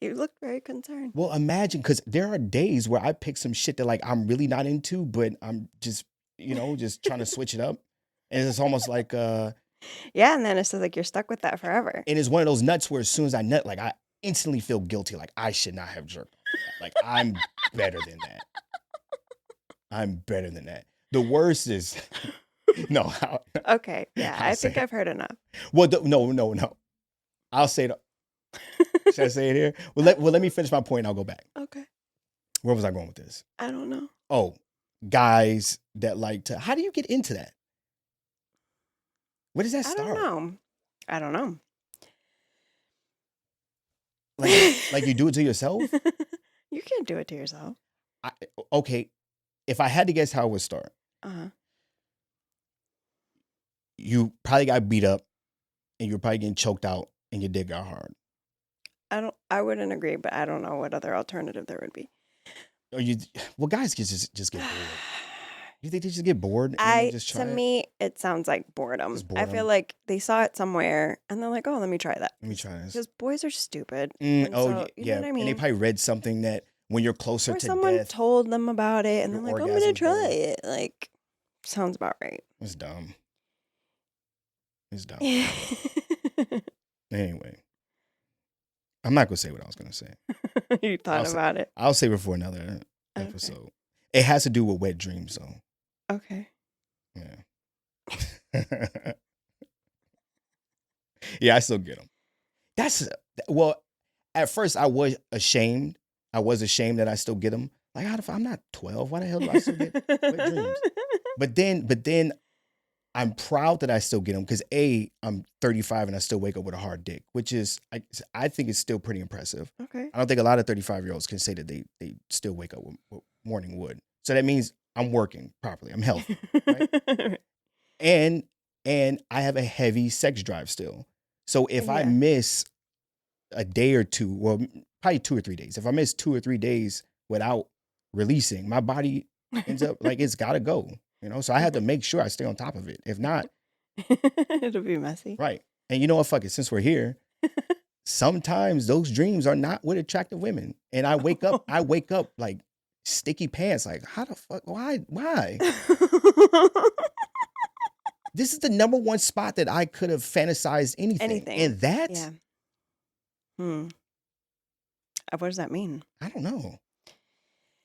You look very concerned. Well, imagine, because there are days where I pick some shit that like I'm really not into, but I'm just just trying to switch it up. And it's almost like Yeah, and then it's just like you're stuck with that forever. and it's one of those nuts where as soon as I nut, like I instantly feel guilty. Like I should not have jerked off to that. Like I'm better than that. I'm better than that. The worst is no. Okay, yeah, I'll I think say it. I've heard enough. Well, no. I'll say it. Should I say it here? Well, let me finish my point and I'll go back. Okay. Where was I going with this? I don't know. Oh, guys that like to. How do you get into that? Where does that start? I don't know. Like you do it to yourself? You can't do it to yourself. Okay, if I had to guess how it would start, you probably got beat up, and you're probably getting choked out, and your dick got hard. I wouldn't agree, but I don't know what other alternative there would be. Well, guys can just get bored. You think they just get bored? And just try To me, it sounds like boredom. I feel like they saw it somewhere and they're like, "Oh, let me try that." Let me try this. Because boys are stupid. Yeah. You know what I mean? And they probably read something that when you're closer or to someone death, told them about it, and your they're like, "I'm gonna orgasm's try better. it." Like, sounds about right. it's dumb. It's dumb. Anyway, I'm not gonna say what I was gonna say. You thought about it. I'll save it for another episode. It has to do with wet dreams, though. Okay. Yeah. Yeah, I still get them. Well, at first I was ashamed. I was ashamed that I still get them. Like, I'm not 12. Why the hell do I still get wet dreams? But then I'm proud that I still get them because I'm 35 and I still wake up with a hard dick, which is I think it's still pretty impressive. Okay. I don't think a lot of 35-year-olds can say that they still wake up with morning wood. So that means I'm working properly. I'm healthy, right? And I have a heavy sex drive still. So if I miss a day or two, well, probably 2 or 3 days. If I miss 2 or 3 days without releasing, my body ends up like it's got to go. So I have to make sure I stay on top of it. If not, it'll be messy. Right. And you know what? Fuck it. Since we're here, sometimes those dreams are not with attractive women. And I wake up like sticky pants. Like, how the fuck? Why? This is the number one spot that I could have fantasized anything. And that? Yeah. What does that mean? I don't know.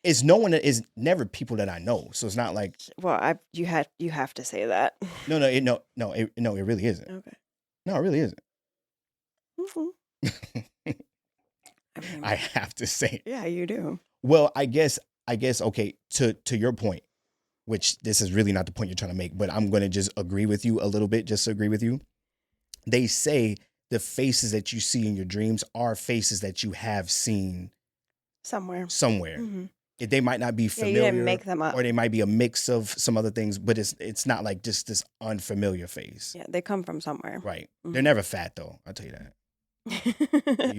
It's no one that is never people that I know. So it's not like. Well, you have to say that. No, it really isn't. Okay. No, it really isn't. Mm-hmm. I have to say it. Yeah, you do. Well, I guess okay, to your point, which this is really not the point you're trying to make, but I'm going to just agree with you a little bit, just to agree with you. They say the faces that you see in your dreams are faces that you have seen somewhere. Mm-hmm. They might not be familiar, you didn't make them up. Or they might be a mix of some other things, but it's not like just this unfamiliar face. Yeah, they come from somewhere. Right. Mm-hmm. They're never fat, though. I'll tell you that.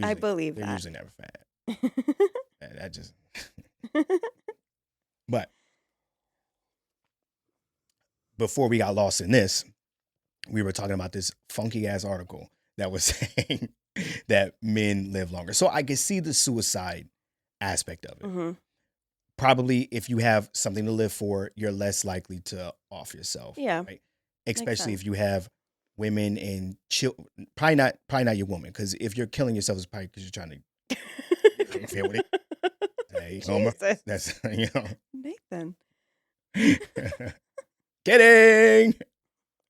I believe they're that. usually never fat. That just. But before we got lost in this, we were talking about this funky ass article that was saying that men live longer. So I can see the suicide aspect of it. Mm-hmm. Probably if you have something to live for, you're less likely to off yourself. Yeah. Right? Especially if you have women and children. Probably not your woman, because if you're killing yourself, it's probably because you're trying to. You feel with it? Hey, Homer. That's Nathan. Kidding.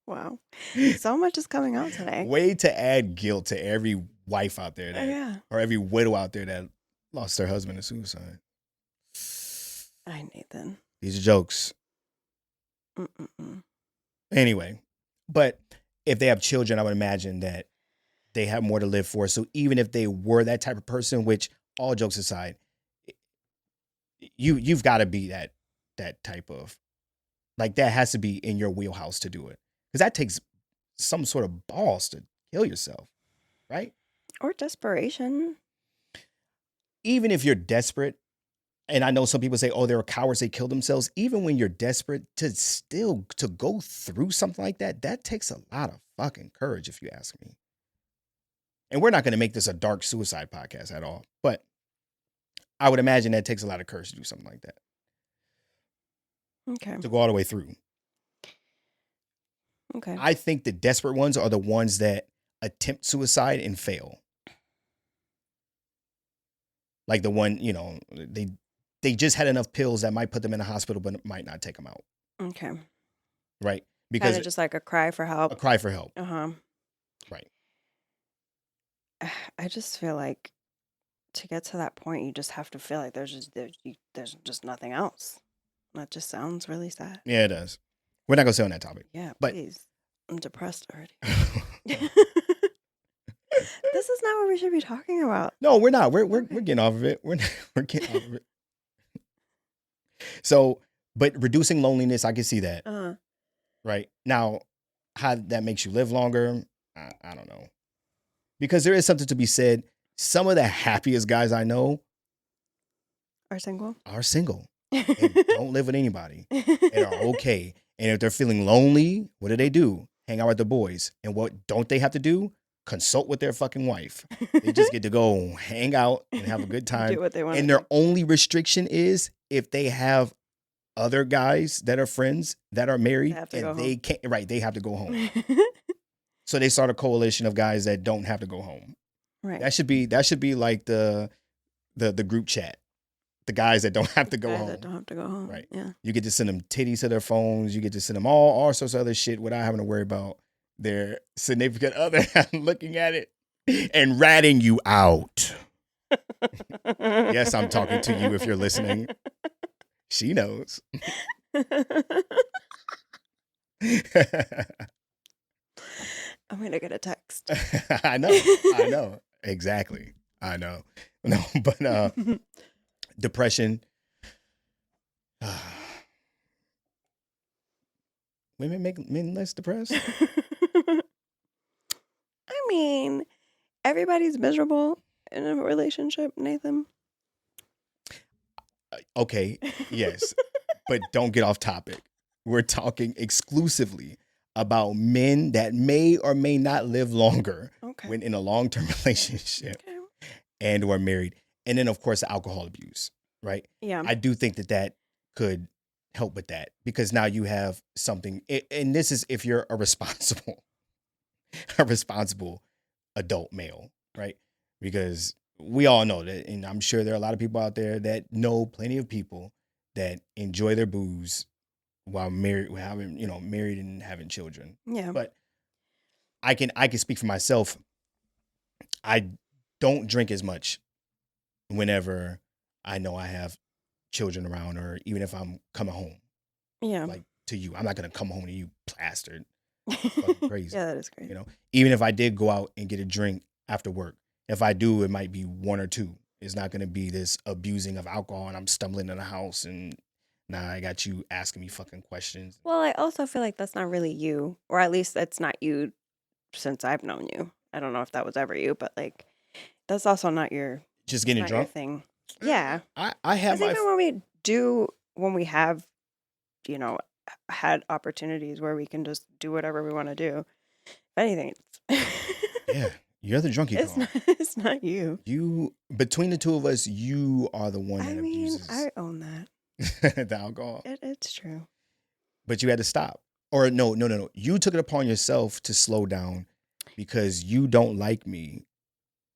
Wow. So much is coming out today. Way to add guilt to every wife out there or every widow out there that lost their husband to suicide. Hi, Nathan. These are jokes. Mm-mm-mm. Anyway, but if they have children, I would imagine that they have more to live for. So even if they were that type of person, which all jokes aside, you've got to be that type of, like, that has to be in your wheelhouse to do it, because that takes some sort of balls to kill yourself, right? Or desperation. Even if you're desperate, and I know some people say, oh, they're cowards, they kill themselves. Even when you're desperate, to go through something like that takes a lot of fucking courage, if you ask me. And we're not going to make this a dark suicide podcast at all, but I would imagine that takes a lot of courage to do something like that, Okay. to go all the way through. Okay. I think the desperate ones are the ones that attempt suicide and fail. Like the one, they just had enough pills that might put them in a hospital, but might not take them out. Okay. Right? Kind Because of just like a cry for a help. cry for help. Uh-huh. Right. I just feel like to get to that point, you just have to feel like there's just nothing else. That just sounds really sad. Yeah, it does. We're not going to stay on that topic. Yeah, But please. I'm depressed already. This is not what we should be talking about. No, we're not. We're Okay. getting off of it. We're getting off of it. So, but reducing loneliness, I can see that. Uh-huh. Right. Now, how that makes you live longer, I don't know. Because there is something to be said. Some of the happiest guys I know Are single? are single and don't live with anybody and are okay. And if they're feeling lonely, what do? Hang out with the boys. And what don't they have to do? Consult with their fucking wife. They just get to go hang out and have a good time. Do what they want. And their only restriction is if they have other guys that are friends that are married, They have to and go they home. can't, right, they have to go home. So they start a coalition of guys that don't have to go home. Right. That should be like the group chat. The guys that don't have to go Guys home. that don't have to go home. Right. Yeah. You get to send them titties to their phones. You get to send them all sorts of other shit without having to worry about their significant other looking at it and ratting you out. Yes, I'm talking to you if you're listening. She knows. I'm gonna get a text. I know. Exactly. I know. No, but depression. Women make men less depressed? I mean, everybody's miserable in a relationship, Nathan. Okay, yes. But don't get off topic. We're talking exclusively about men that may or may not live longer Okay. when in a long-term relationship Okay. and or married. And then, of course, the alcohol abuse, right? Yeah. I do think that could help with that, because now you have something, and this is if you're a responsible adult male, right? Because we all know that, and I'm sure there are a lot of people out there that know plenty of people that enjoy their booze while married, married and having children. Yeah. But I can speak for myself. I don't drink as much whenever I know I have children around, or even if I'm coming home. Yeah. Like to you, I'm not gonna come home to you plastered. Fucking crazy. Yeah, that is crazy. Even if I did go out and get a drink after work, if I do, it might be one or two. It's not gonna be this abusing of alcohol and I'm stumbling in the house and now I got you asking me fucking questions. Well, I also feel like that's not really you, or at least that's not you since I've known you. I don't know if that was ever you, but like that's also not your Just getting not your drunk. thing. Yeah. I have my Even when we have, had opportunities where we can just do whatever we want to do. If anything, yeah. You're the drunkie call. It's not you. You, between the two of us, you are the one that abuses I own that. the alcohol. It's true. But you had to stop. Or no. You took it upon yourself to slow down because you don't like me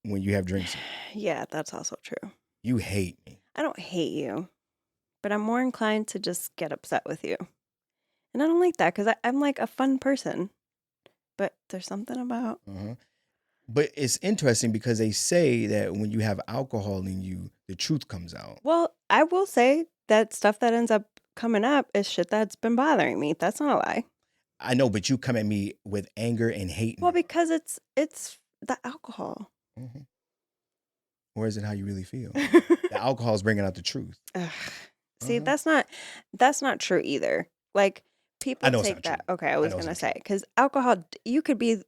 when you have drinks. Yeah, that's also true. You hate me. I don't hate you, but I'm more inclined to just get upset with you. And I don't like that because I'm like a fun person. But there's something about... Uh-huh. But it's interesting because they say that when you have alcohol in you, the truth comes out. Well, I will say that stuff that ends up coming up is shit that's been bothering me. That's not a lie. I know, but you come at me with anger and hate. Well, because it's the alcohol. Mhm. Or is it how you really feel? The alcohol is bringing out the truth. Ugh. See, Uh-huh. that's not true either. Like I people know it's take not that. true. Okay, I I was know it's gonna not true. say because alcohol, you could be.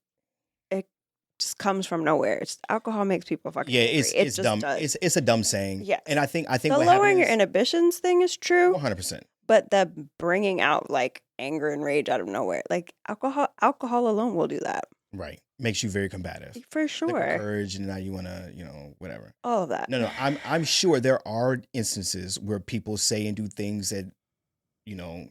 It just comes from nowhere. It's alcohol makes people fucking Yeah, angry. It it's just dumb. does. It's a dumb saying. Yes. And I think The what happened lowering your is inhibitions thing is true, 100%. but the bringing out like anger and rage out of nowhere, like alcohol alone will do that Right. Makes you very combative. for Liquor sure. courage, and now you want to, whatever. All of that. No, I'm sure there are instances where people say and do things that, you know,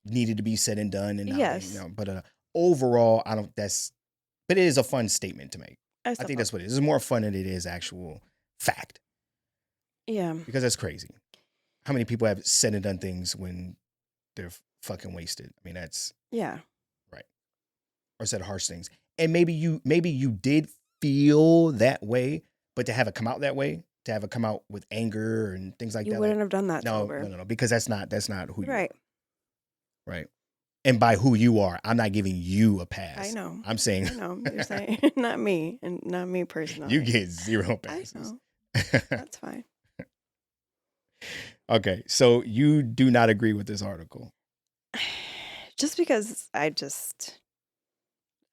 needed to be said and done, and now they, Yes, but overall, I don't. But it is a fun statement to make. I I think suppose. that's what it is. It's more fun than it is actual fact, Yeah. because that's crazy. How many people have said and done things when they're fucking wasted? I mean, that's Yeah. right. Or said harsh things, and maybe you did feel that way, but to have it come out that way, to have it come out with anger and things like You that, wouldn't like have done that no, sober. because that's not who you Right. are, right? And by who you are, I'm not giving you a I pass. know. I'm saying I know. You're saying not me and not me you personally. get 0 I passes. know. That's fine. Okay, so you do not agree with this article. Just because I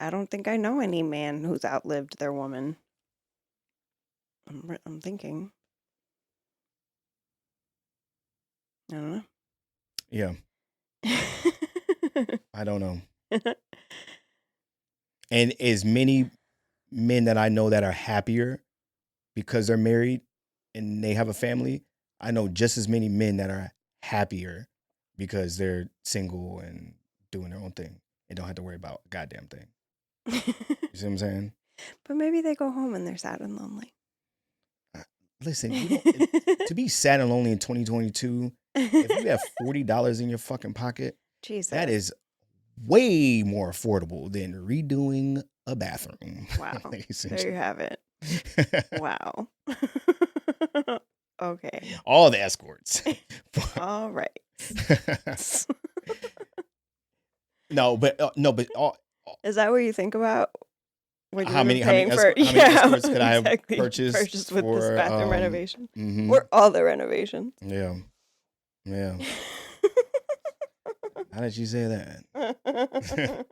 don't think I know any man who's outlived their woman. I'm thinking. I don't Yeah, know. I don't know. And as many men that I know that are happier because they're married and they have a family, I know just as many men that are happier because they're single and doing their own thing and don't have to worry about a goddamn thing. You see what I'm saying? But maybe they go home and they're sad and lonely. Listen, you don't to be sad and lonely in 2022. If you have $40 in your fucking pocket, Jesus. that is way more affordable than redoing a bathroom. Wow. There you have it. Wow. Okay. All the escorts. All right. No, but Is that what you think about when how you're many paying for? how many escorts could I have exactly. purchased with this for bathroom renovation mhm. or all the renovations? Yeah. How did you say that?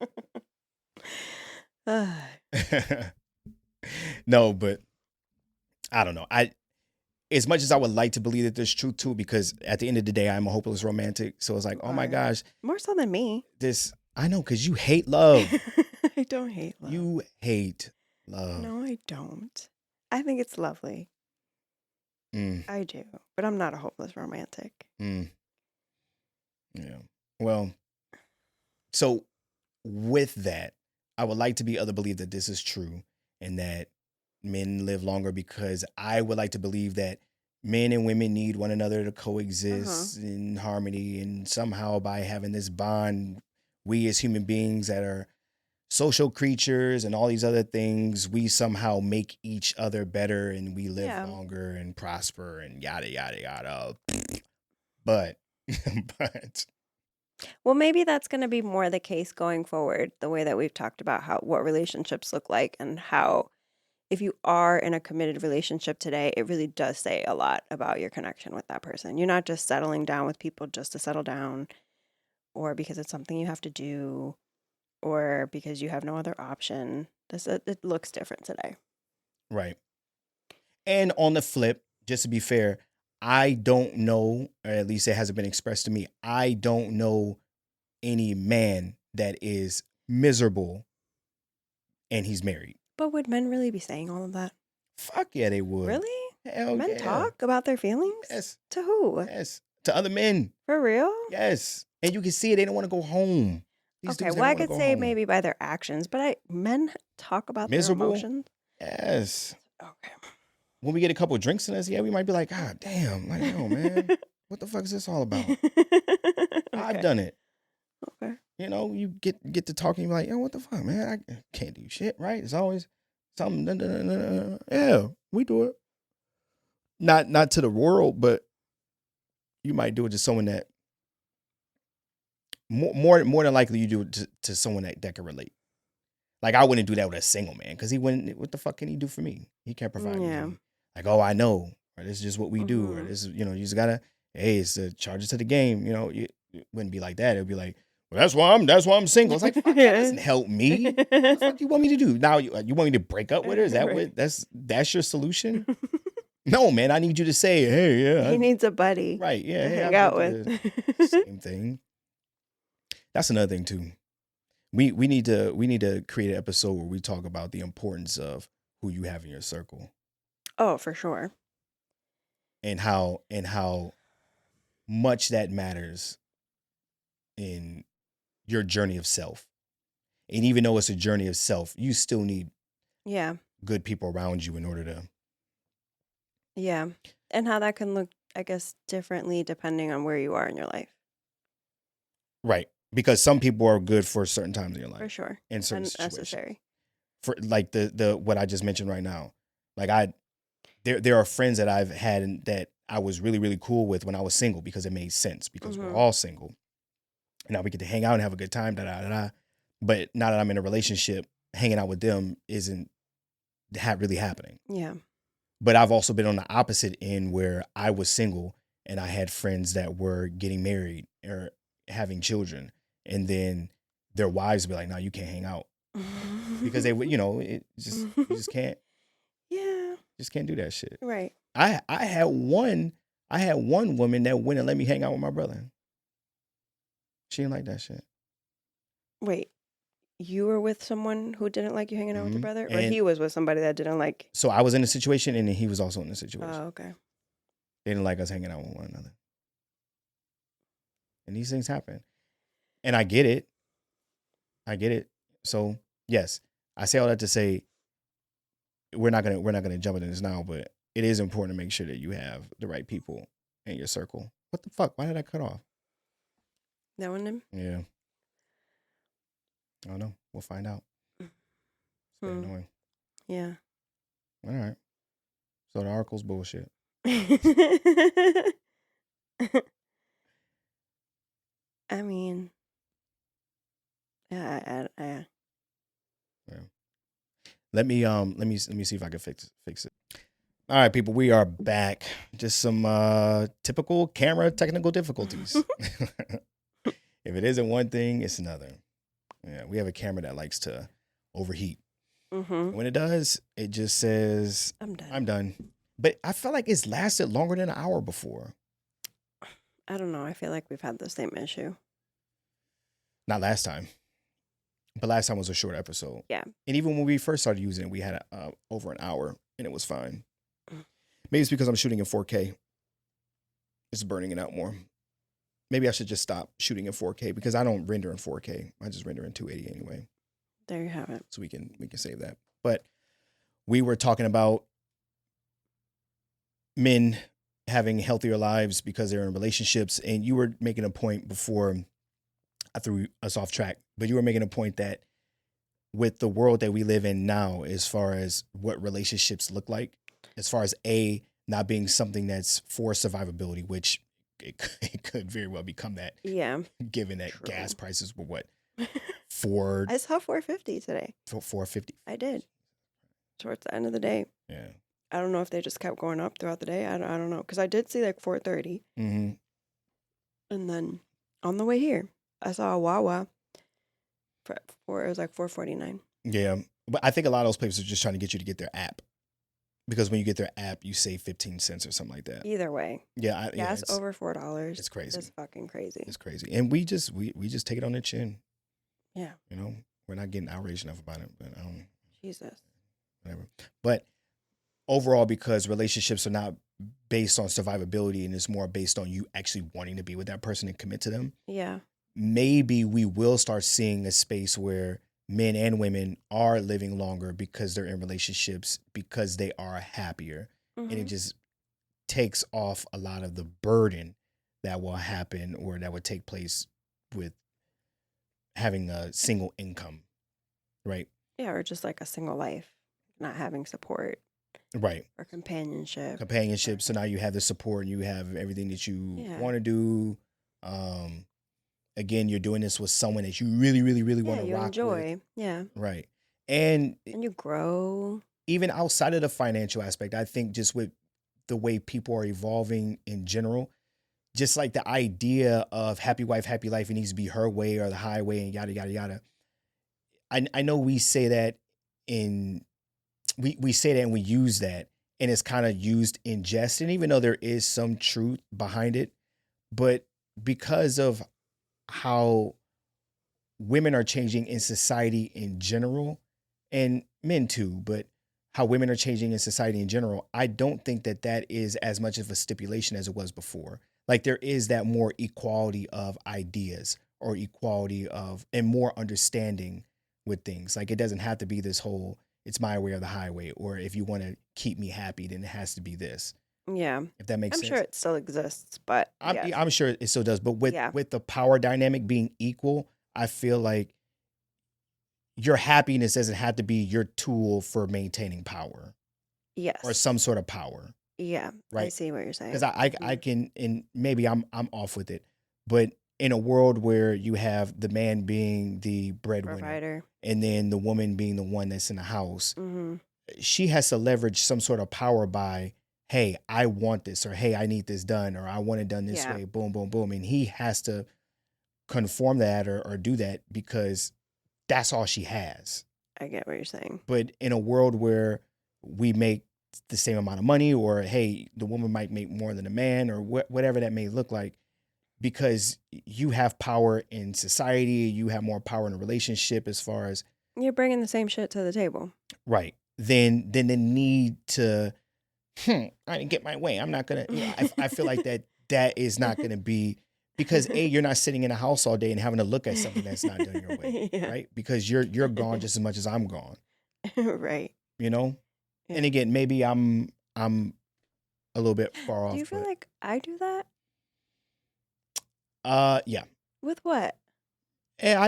No, but I don't know. As much as I would like to believe that there's truth to it, because at the end of the day, I'm a hopeless romantic. So it's like, oh my gosh, More so than me. I know, because you hate love. I don't hate love. You hate love. No, I don't. I think it's lovely. Mm, I do, but I'm not a hopeless romantic. yeah. Well, so with that, I would like to be other believe that this is true and that men live longer, because I would like to believe that men and women need one another to coexist in harmony, and somehow by having this bond, we as human beings that are social creatures and all these other things, we somehow make each other better and we live longer and prosper and yada yada yada. But well, maybe that's going to be more the case going forward, the way that we've talked about what relationships look like, and how if you are in a committed relationship today, it really does say a lot about your connection with that person. You're not just settling down with people just to settle down, or because it's something you have to do, or because you have no other option. It looks different today. Right. And on the flip, just to be fair, I don't know, or at least it hasn't been expressed to me, I don't know any man that is miserable and he's married. But would men really be saying all of that? Fuck yeah, they would. Really? Hell Men yeah. talk about their feelings? Yes. To who? Yes. To other men. For real? Yes. And you can see it, they don't want to go home. These Okay, dudes, they well, I don't wanna could go say home. maybe by their actions, but men talk about Miserable? their emotions. Yes. Okay. When we get a couple of drinks in us, yeah, we might be like, God damn, like, yo, man, what the fuck is this all about? I've done it. Okay. You know, you get to talking, you're like, yo, what the fuck, man? I can't do shit, right? It's always something. Yeah, we do it. Not to the world, but you might do it to someone that more than likely you do it to someone that can relate. Like I wouldn't do that with a single man because he wouldn't. What the fuck can he do for me? He can't provide Yeah. anything. Like, oh, I know, or this is just what we do, or Mhm. this is you just gotta. Hey, it's the charges to the game. It wouldn't be like that. It'd be like, well, that's why I'm single. It's like, fuck, that doesn't help me. What the fuck do you want me to do now? You want me to break up with her? Is that Right. what that's your solution? No, man. I need you to say, hey, yeah, He needs a buddy right, yeah, to hey, hang I've been out through with. the same thing. That's another thing too. We need to create an episode where we talk about the importance of who you have in your circle Oh, for sure. and how much that matters in your journey of self. And even though it's a journey of self, you still need Yeah. good people around you in order to. Yeah. And how that can look, I guess, differently depending on where you are in your life. Right. Because some people are good for certain times in your For life sure. in certain And situations. necessary. For like the what I just mentioned right now. Like there are friends that I've had that I was really, really cool with when I was single because it made sense because we're all single. And now we get to hang out and have a good time, da da da. But now that I'm in a relationship, hanging out with them isn't really happening. Yeah. But I've also been on the opposite end where I was single and I had friends that were getting married or having children, and then their wives be like, "No, you can't hang out," because they would, it just you just can't, Yeah. just can't do that shit. Right. I had one woman that wouldn't let me hang out with my brother. She didn't like that shit. Wait, you were with someone who didn't like you hanging out with your brother? Or And he was with somebody that didn't like? so I was in a situation, and then he was also in a situation. Oh, okay. They didn't like us hanging out with one another, and these things happen. And I get it. So yes, I say all that to say we're not gonna jump into this now, but it is important to make sure that you have the right people in your circle. What the fuck? Why did I cut off? That one then? Yeah, I don't know. We'll find out. It's very annoying. Yeah. All right. So the article's bullshit. I mean, yeah. Yeah. Let me see if I can fix it. All right, people, we are back. Just some typical camera technical difficulties. If it isn't one thing, it's another. Yeah, we have a camera that likes to overheat. When it does, it just says, I'm done. But I felt like it's lasted longer than an hour before. I don't know. I feel like we've had the same issue. Not last time. But last time was a short episode. Yeah. And even when we first started using it, we had over an hour and it was fine. Maybe it's because I'm shooting in 4K. It's burning it out more. Maybe I should just stop shooting in 4K because I don't render in 4K. I just render in 280 anyway. There you have it. So we can save that. But we were talking about men having healthier lives because they're in relationships, and you were making a point before I threw us off track, but you were making a point that with the world that we live in now, as far as what relationships look like, as far as not being something that's for survivability, which it could very well become that. Yeah. Given that True. gas prices were what? I saw $4.50 today. $4.50. I did. Towards the end of the day. Yeah. I don't know if they just kept going up throughout the day. I don't know. Because I did see like 4:30. Mm-hmm. And then on the way here, I saw a Wawa for it was like $4.49. Yeah. But I think a lot of those places are just trying to get you to get their app. Because when you get their app, you save 15 cents or something like that. Either way. Yeah. Gas over $4. It's crazy. It's fucking crazy. It's crazy. And we just take it on the chin. Yeah. We're not getting outraged enough about it. But Jesus. Whatever. But overall, because relationships are not based on survivability and it's more based on you actually wanting to be with that person and commit to them. Yeah. Maybe we will start seeing a space where men and women are living longer because they're in relationships, because they are happier. And it just takes off a lot of the burden that will happen or that would take place with having a single income, right? Yeah, or just like a single life, not having support. Right. or companionship. Companionship. So now you have the support and you have everything that you Yeah. want to do. Again, you're doing this with someone that you really, really, really Yeah, want to you rock enjoy. with. Yeah. Right. And And you grow. even outside of the financial aspect, I think just with the way people are evolving in general, just like the idea of happy wife, happy life, it needs to be her way or the highway and yada, yada, yada. I know we say that in, we say that and we use that and it's kind of used in jest. And even though there is some truth behind it, but because of how women are changing in society in general, and men too, but how women are changing in society in general, I don't think that that is as much of a stipulation as it was before. Like there is that more equality of ideas or equality of and more understanding with things. Like it doesn't have to be this whole it's my way or the highway, or if you want to keep me happy, then it has to be this. Yeah. If that makes I'm sure sense. it still exists, but yes. I'm sure it still does, but Yeah. with the power dynamic being equal, I feel like your happiness doesn't have to be your tool for maintaining power or Yes. some sort of power, Yeah. I right? see what you're saying. Because I can, and maybe I'm off with it, but in a world where you have the man being the breadwinner Provider. and then the woman being the one that's in the house, Mm-hmm. she has to leverage some sort of power by, hey, I want this, or hey, I need this done, or I want it done this Yeah. way, boom, boom, boom. And he has to conform that or do that because that's all she has. I get what you're saying. But in a world where we make the same amount of money, or hey, the woman might make more than the man, or whatever that may look like, because you have power in society, you have more power in a relationship as far as You're bringing the same shit to the table. right. Then the need to, I didn't get my way. I'm not gonna. I feel like that is not gonna be because you're not sitting in a house all day and having to look at something that's not done your way, Yeah. right? Because you're gone just as much as I'm gone. Right. You know. Yeah. And again, maybe I'm a little bit far off. Do you feel but, like I do that? yeah. With what? And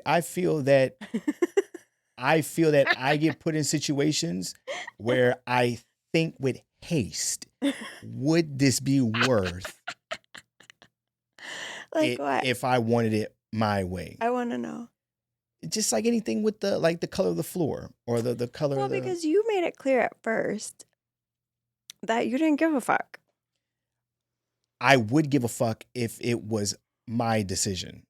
I feel that I get put in situations where I think with haste, would this be worth Like it what? if I wanted it my way? I want to know. Just like anything with the color of the floor or the color Well, of the. because you made it clear at first that you didn't give a fuck. I would give a fuck if it was my decision.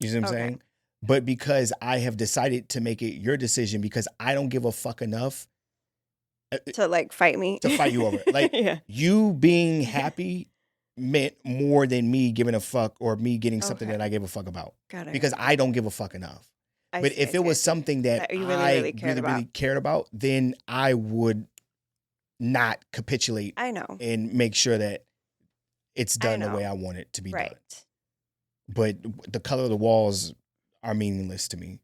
You see what I'm Okay. saying? But because I have decided to make it your decision because I don't give a fuck enough To like fight me. to fight you over it. Like Yeah. you being happy meant more than me giving a fuck or me getting something Okay. that I give a fuck about Got it. because I don't give a fuck enough. But if it was something that you really, I really cared really cared about, then I would not capitulate I know. and make sure that it's done the know. way I want it to be done. Right. But the color of the walls are meaningless to me.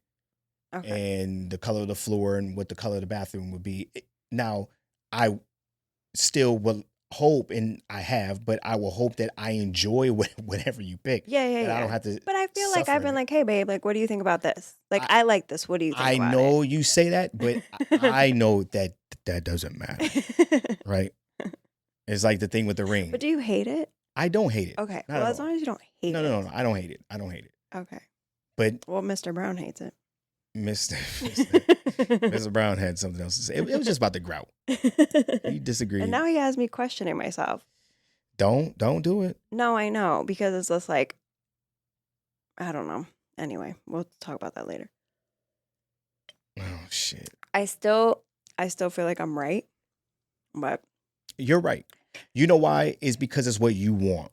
Okay. And the color of the floor and what the color of the bathroom would be. Now, I still will hope, and I have, but I will hope that I enjoy whatever you pick. Yeah, yeah, That I yeah. don't have to. But I feel like suffer I've been in it. like, hey, babe, like, what do you think about this? Like, I like this. What do you think I about know you say that, but I know that doesn't matter, it? right? It's like the thing with the ring. But do you hate it? I don't hate it. Okay. Not Well, at as all. long as you don't hate it. No. I don't hate it. I don't hate it. Okay. But Well, Mr. Brown hates it. Mr. Brown had something else to say. It was just about the grout. He disagreed. And now he has me questioning myself. Don't do it. No, I know, because it's just like, I don't know. Anyway, we'll talk about that later. Oh shit. I still feel like I'm right, but You're right. You know why? It's because it's what you want.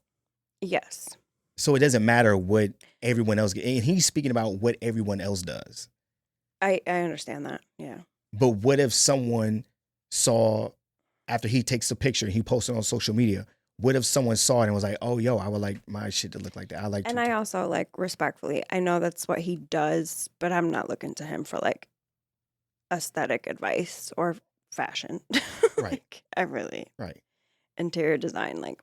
yes. So it doesn't matter what everyone else gets. And he's speaking about what everyone else does. I understand that. Yeah. But what if someone saw after he takes the picture and he posted on social media, what if someone saw it and was like, oh, yo, I would like my shit to look like that. I like And I also like respectfully, I know that's what he does, but I'm not looking to him for like aesthetic advice or fashion. Right. Like, I really right. interior design, like,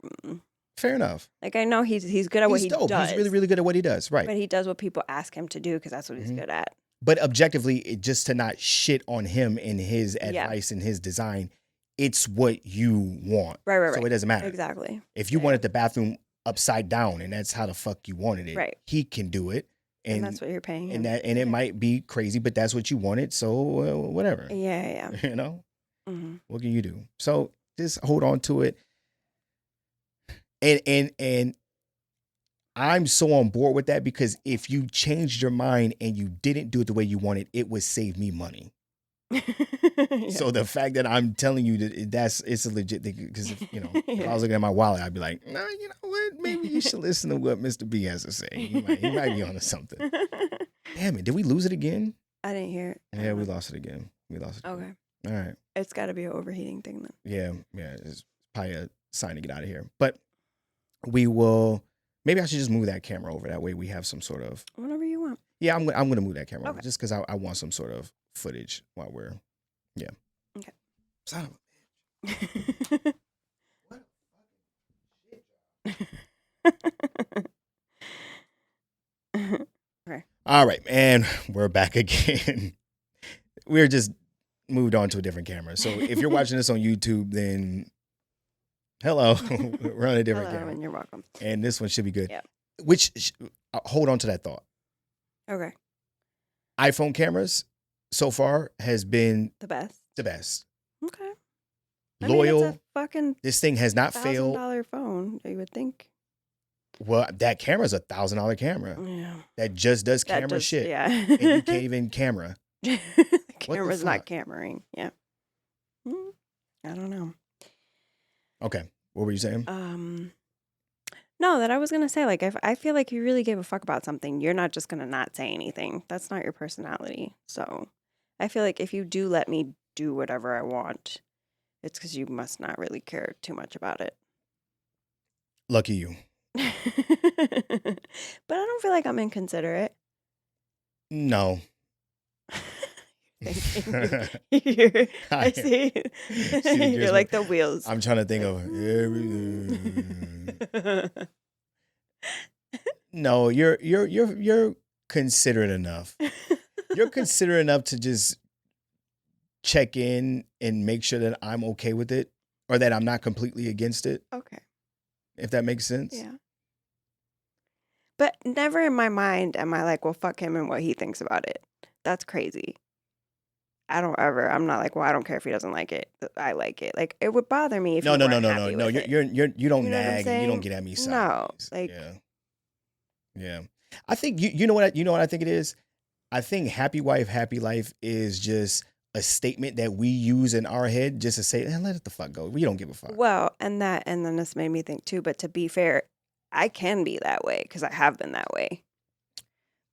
Fair enough. like I know he's good at what he dope. does. He's really, really good at what he does. Right. But he does what people ask him to do because that's what he's good at. But objectively, just to not shit on him and his Yeah. advice and his design, it's what you want. Right. So it doesn't matter. Exactly. If you Yeah. wanted the bathroom upside down and that's how the fuck you wanted it, Right. he can do it. And that's what you're paying him. And it might be crazy, but that's what you wanted. So whatever. Yeah. You know, Mm-hmm. what can you do? So just hold on to it. And I'm so on board with that because if you changed your mind and you didn't do it the way you wanted, it would save me money. Yeah. So the fact that I'm telling you that it's a legit thing because if I was looking at my wallet, I'd be like, no, you know what? Maybe you should listen to what Mr. B has to say. He might be onto something. Damn it! Did we lose it again? I didn't hear it. Yeah, we lost it again. Okay. All right. It's got to be an overheating thing then. Yeah. It's probably a sign to get out of here. But we will. Maybe I should just move that camera over. That way we have some sort of. Whatever you want. Yeah, I'm gonna move that camera over Okay. just because I want some sort of footage while we're. Yeah. Okay. Son of a bitch. Okay. All right, and we're back again. We're just moved on to a different camera. So if you're watching this on YouTube, then hello, we're on a different Hello, camera, and you're welcome. and this one should be good. Yep. Hold on to that thought. Okay. iPhone cameras so far has been The best. the best. Okay. Loyal. It's a fucking This thing has not failed. $1,000 phone. You would think. Well, that camera's $1,000 camera Yeah. that just does That camera does- shit. Yeah. And you can't even camera. The camera's not fuck? cameraing. Yeah. I don't know. Okay, what were you saying? No, that I was gonna say, like, if I feel like you really gave a fuck about something, you're not just gonna not say anything. That's not your personality. So I feel like if you do let me do whatever I want, it's because you must not really care too much about it. Lucky you. But I don't feel like I'm inconsiderate. No. You're, I see. You're like the wheels. I'm trying to think of everything. No, you're considerate enough. You're considerate enough to just check in and make sure that I'm okay with it or that I'm not completely against it. Okay. If that makes sense. Yeah. But never in my mind am I like, well, fuck him and what he thinks about it. That's crazy. I'm not like, well, I don't care if he doesn't like it. I like it. Like, it would bother me if No. you weren't happy with it. You don't You know what I'm nag and you don't saying? get at me sideways. No, like- yeah. I think you know what I think it is. I think happy wife, happy life is just a statement that we use in our head just to say, let it the fuck go. We don't give a fuck. Well, and then this made me think too, but to be fair, I can be that way because I have been that way.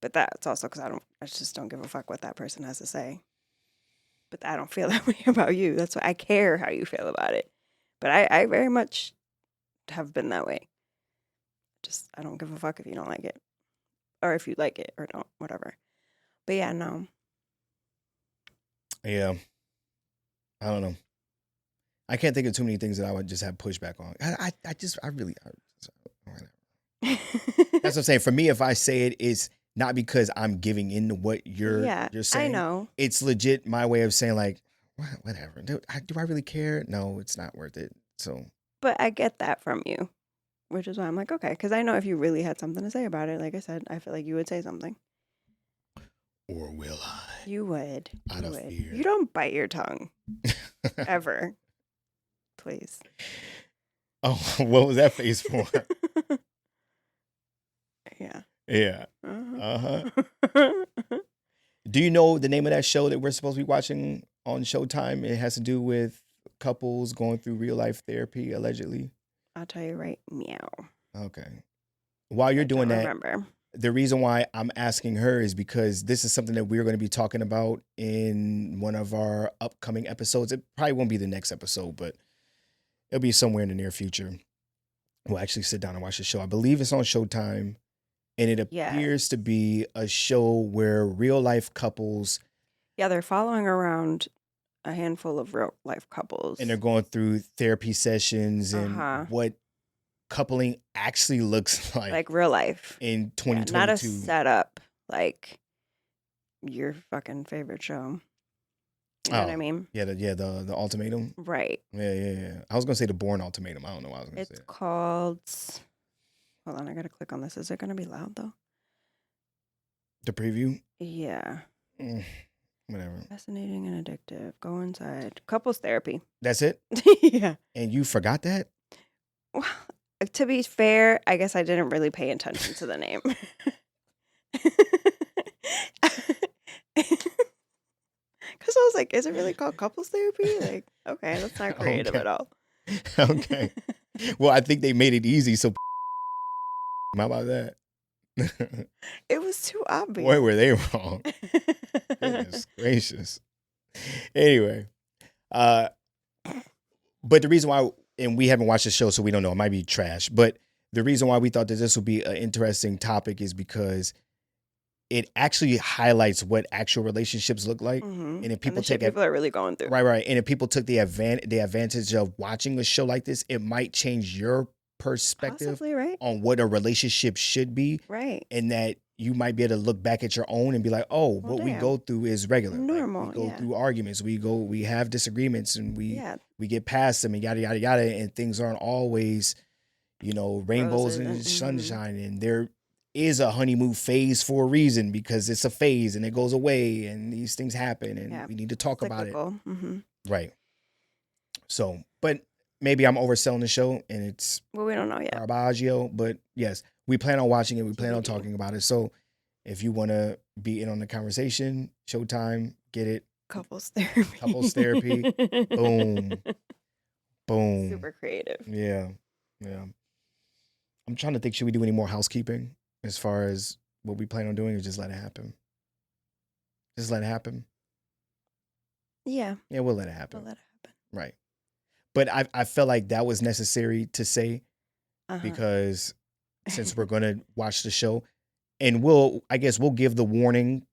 But that's also because I just don't give a fuck what that person has to say. But I don't feel that way about you. That's why I care how you feel about it. But I very much have been that way. Just, I don't give a fuck if you don't like it. Or if you like it or don't, whatever. But yeah, no. Yeah. I don't know. I can't think of too many things that I would just have pushback on. That's what I'm saying. For me, if I say it, it's not because I'm giving in to what you're saying. I know. It's legit my way of saying like, whatever. Do I really care? No, it's not worth it. So. But I get that from you, which is why I'm like, okay. Because I know if you really had something to say about it, like I said, I feel like you would say something. Or will I? You would. Out of fear. You don't bite your tongue. Ever. Please. Oh, what was that face for? Yeah. Yeah. Uh-huh. Do you know the name of that show that we're supposed to be watching on Showtime? It has to do with couples going through real life therapy, allegedly. I'll tell you right meow. Okay. While you're doing that, Remember. the reason why I'm asking her is because this is something that we're going to be talking about in one of our upcoming episodes. It probably won't be the next episode, but it'll be somewhere in the near future. We'll actually sit down and watch the show. I believe it's on Showtime. And it appears to be a show where real life couples. Yeah, they're following around a handful of real life couples. And they're going through therapy sessions and what coupling actually looks like. Like real life. In 2022. Not a setup. Like, your fucking favorite show. You know what I mean? Yeah, the ultimatum. Right. Yeah. I was gonna say the Bourne ultimatum. I don't know why I was gonna say It's that. called. Hold on, I gotta click on this. Is it gonna be loud though? The preview. Yeah. Whatever. Fascinating and addictive. Go inside. Couples therapy. That's it. Yeah. And you forgot that? Well, to be fair, I guess I didn't really pay attention to the name. Because I was like, is it really called couples therapy? Like, okay, that's not creative Okay. at all. Okay. Well, I think they made it easy. So how about that? It was too obvious. Boy, were they wrong. Goodness gracious. Anyway, but the reason why, and we haven't watched the show, so we don't know, it might be trash, but the reason why we thought that this would be an interesting topic is because it actually highlights what actual relationships look like. Mm-hmm. And if people people are really going through. Right. And if people took the advantage of watching a show like this, it might change your perspective Possibly, right? on what a relationship should be. Right. And that you might be able to look back at your own and be like, oh, Well, what we damn. go through is regular. Normal, Like, we go yeah. through arguments. We have disagreements, and we Yeah. get past them, and yada, yada, yada. And things aren't always, rainbows Roses and and- sunshine. And there is a honeymoon phase for a reason, because it's a phase and it goes away, and these things happen, and Yeah. we need to talk about it. Mm-hmm. Right. So, but maybe I'm overselling the show and it's Well, we don't know yet. Caravaggio, but yes, we plan on watching it. We plan on TBD. talking about it. So if you want to be in on the conversation, Showtime, get it. Couples therapy. Couples therapy. Boom. Boom. Super creative. Yeah. I'm trying to think, should we do any more housekeeping as far as what we plan on doing, or just let it happen? Just let it happen? Yeah. Yeah, we'll let it happen. We'll let it happen. Right. But I felt like that was necessary to say, because since we're going to watch the show, and I guess we'll give the warning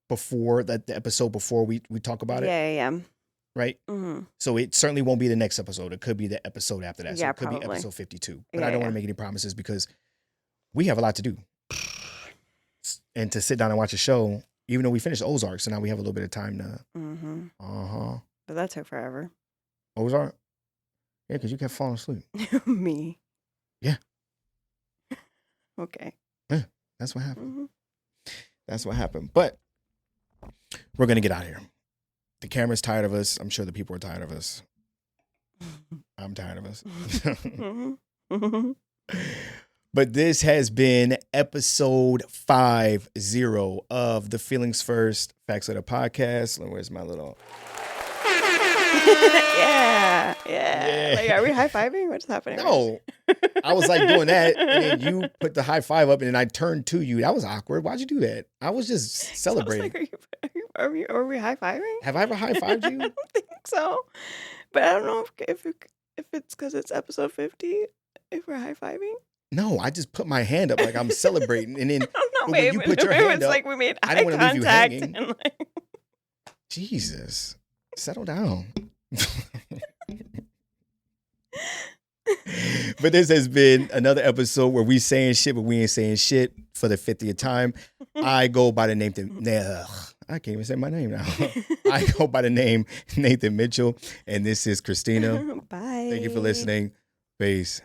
before the episode before we talk about it. Yeah. Right. Mm-hmm. So it certainly won't be the next episode. It could be the episode after that. So Yeah, it could be probably. episode 52. But Yeah, I don't want to make any promises, because we have a lot to do. And to sit down and watch a show, even though we finished Ozark, so now we have a little bit of time to. Mm-hmm. But that took forever. Ozark? Yeah, because you kept falling asleep. Me. Yeah. Okay. Yeah, that's what happened. Mm-hmm. That's what happened. But we're going to get out of here. The camera's tired of us. I'm sure the people are tired of us. I'm tired of us. Mm-hmm. But this has been episode 50 of the Feelings First Facts Later podcast. Where's my little... yeah. Like, are we high-fiving? What's happening? No. I was like doing that, and then you put the high five up, and then I turned to you. That was awkward. Why'd you do that? I was just celebrating. So I was like, are we high-fiving? Have I ever high-fived I you? don't think so. But I don't know if it's because it's episode 50, if we're high-fiving. No, I just put my hand up like I'm celebrating, and then I don't know. but when Maybe you put your hand it's up, like we made I eye don't wanna leave you contact. hanging. And like, Jesus, settle down. But this has been another episode where we saying shit, but we ain't saying shit for the 50th time. I go by the name, I can't even say my name now. I go by the name Nathan Mitchell, and this is Cristina. bye. Thank you for listening. Peace.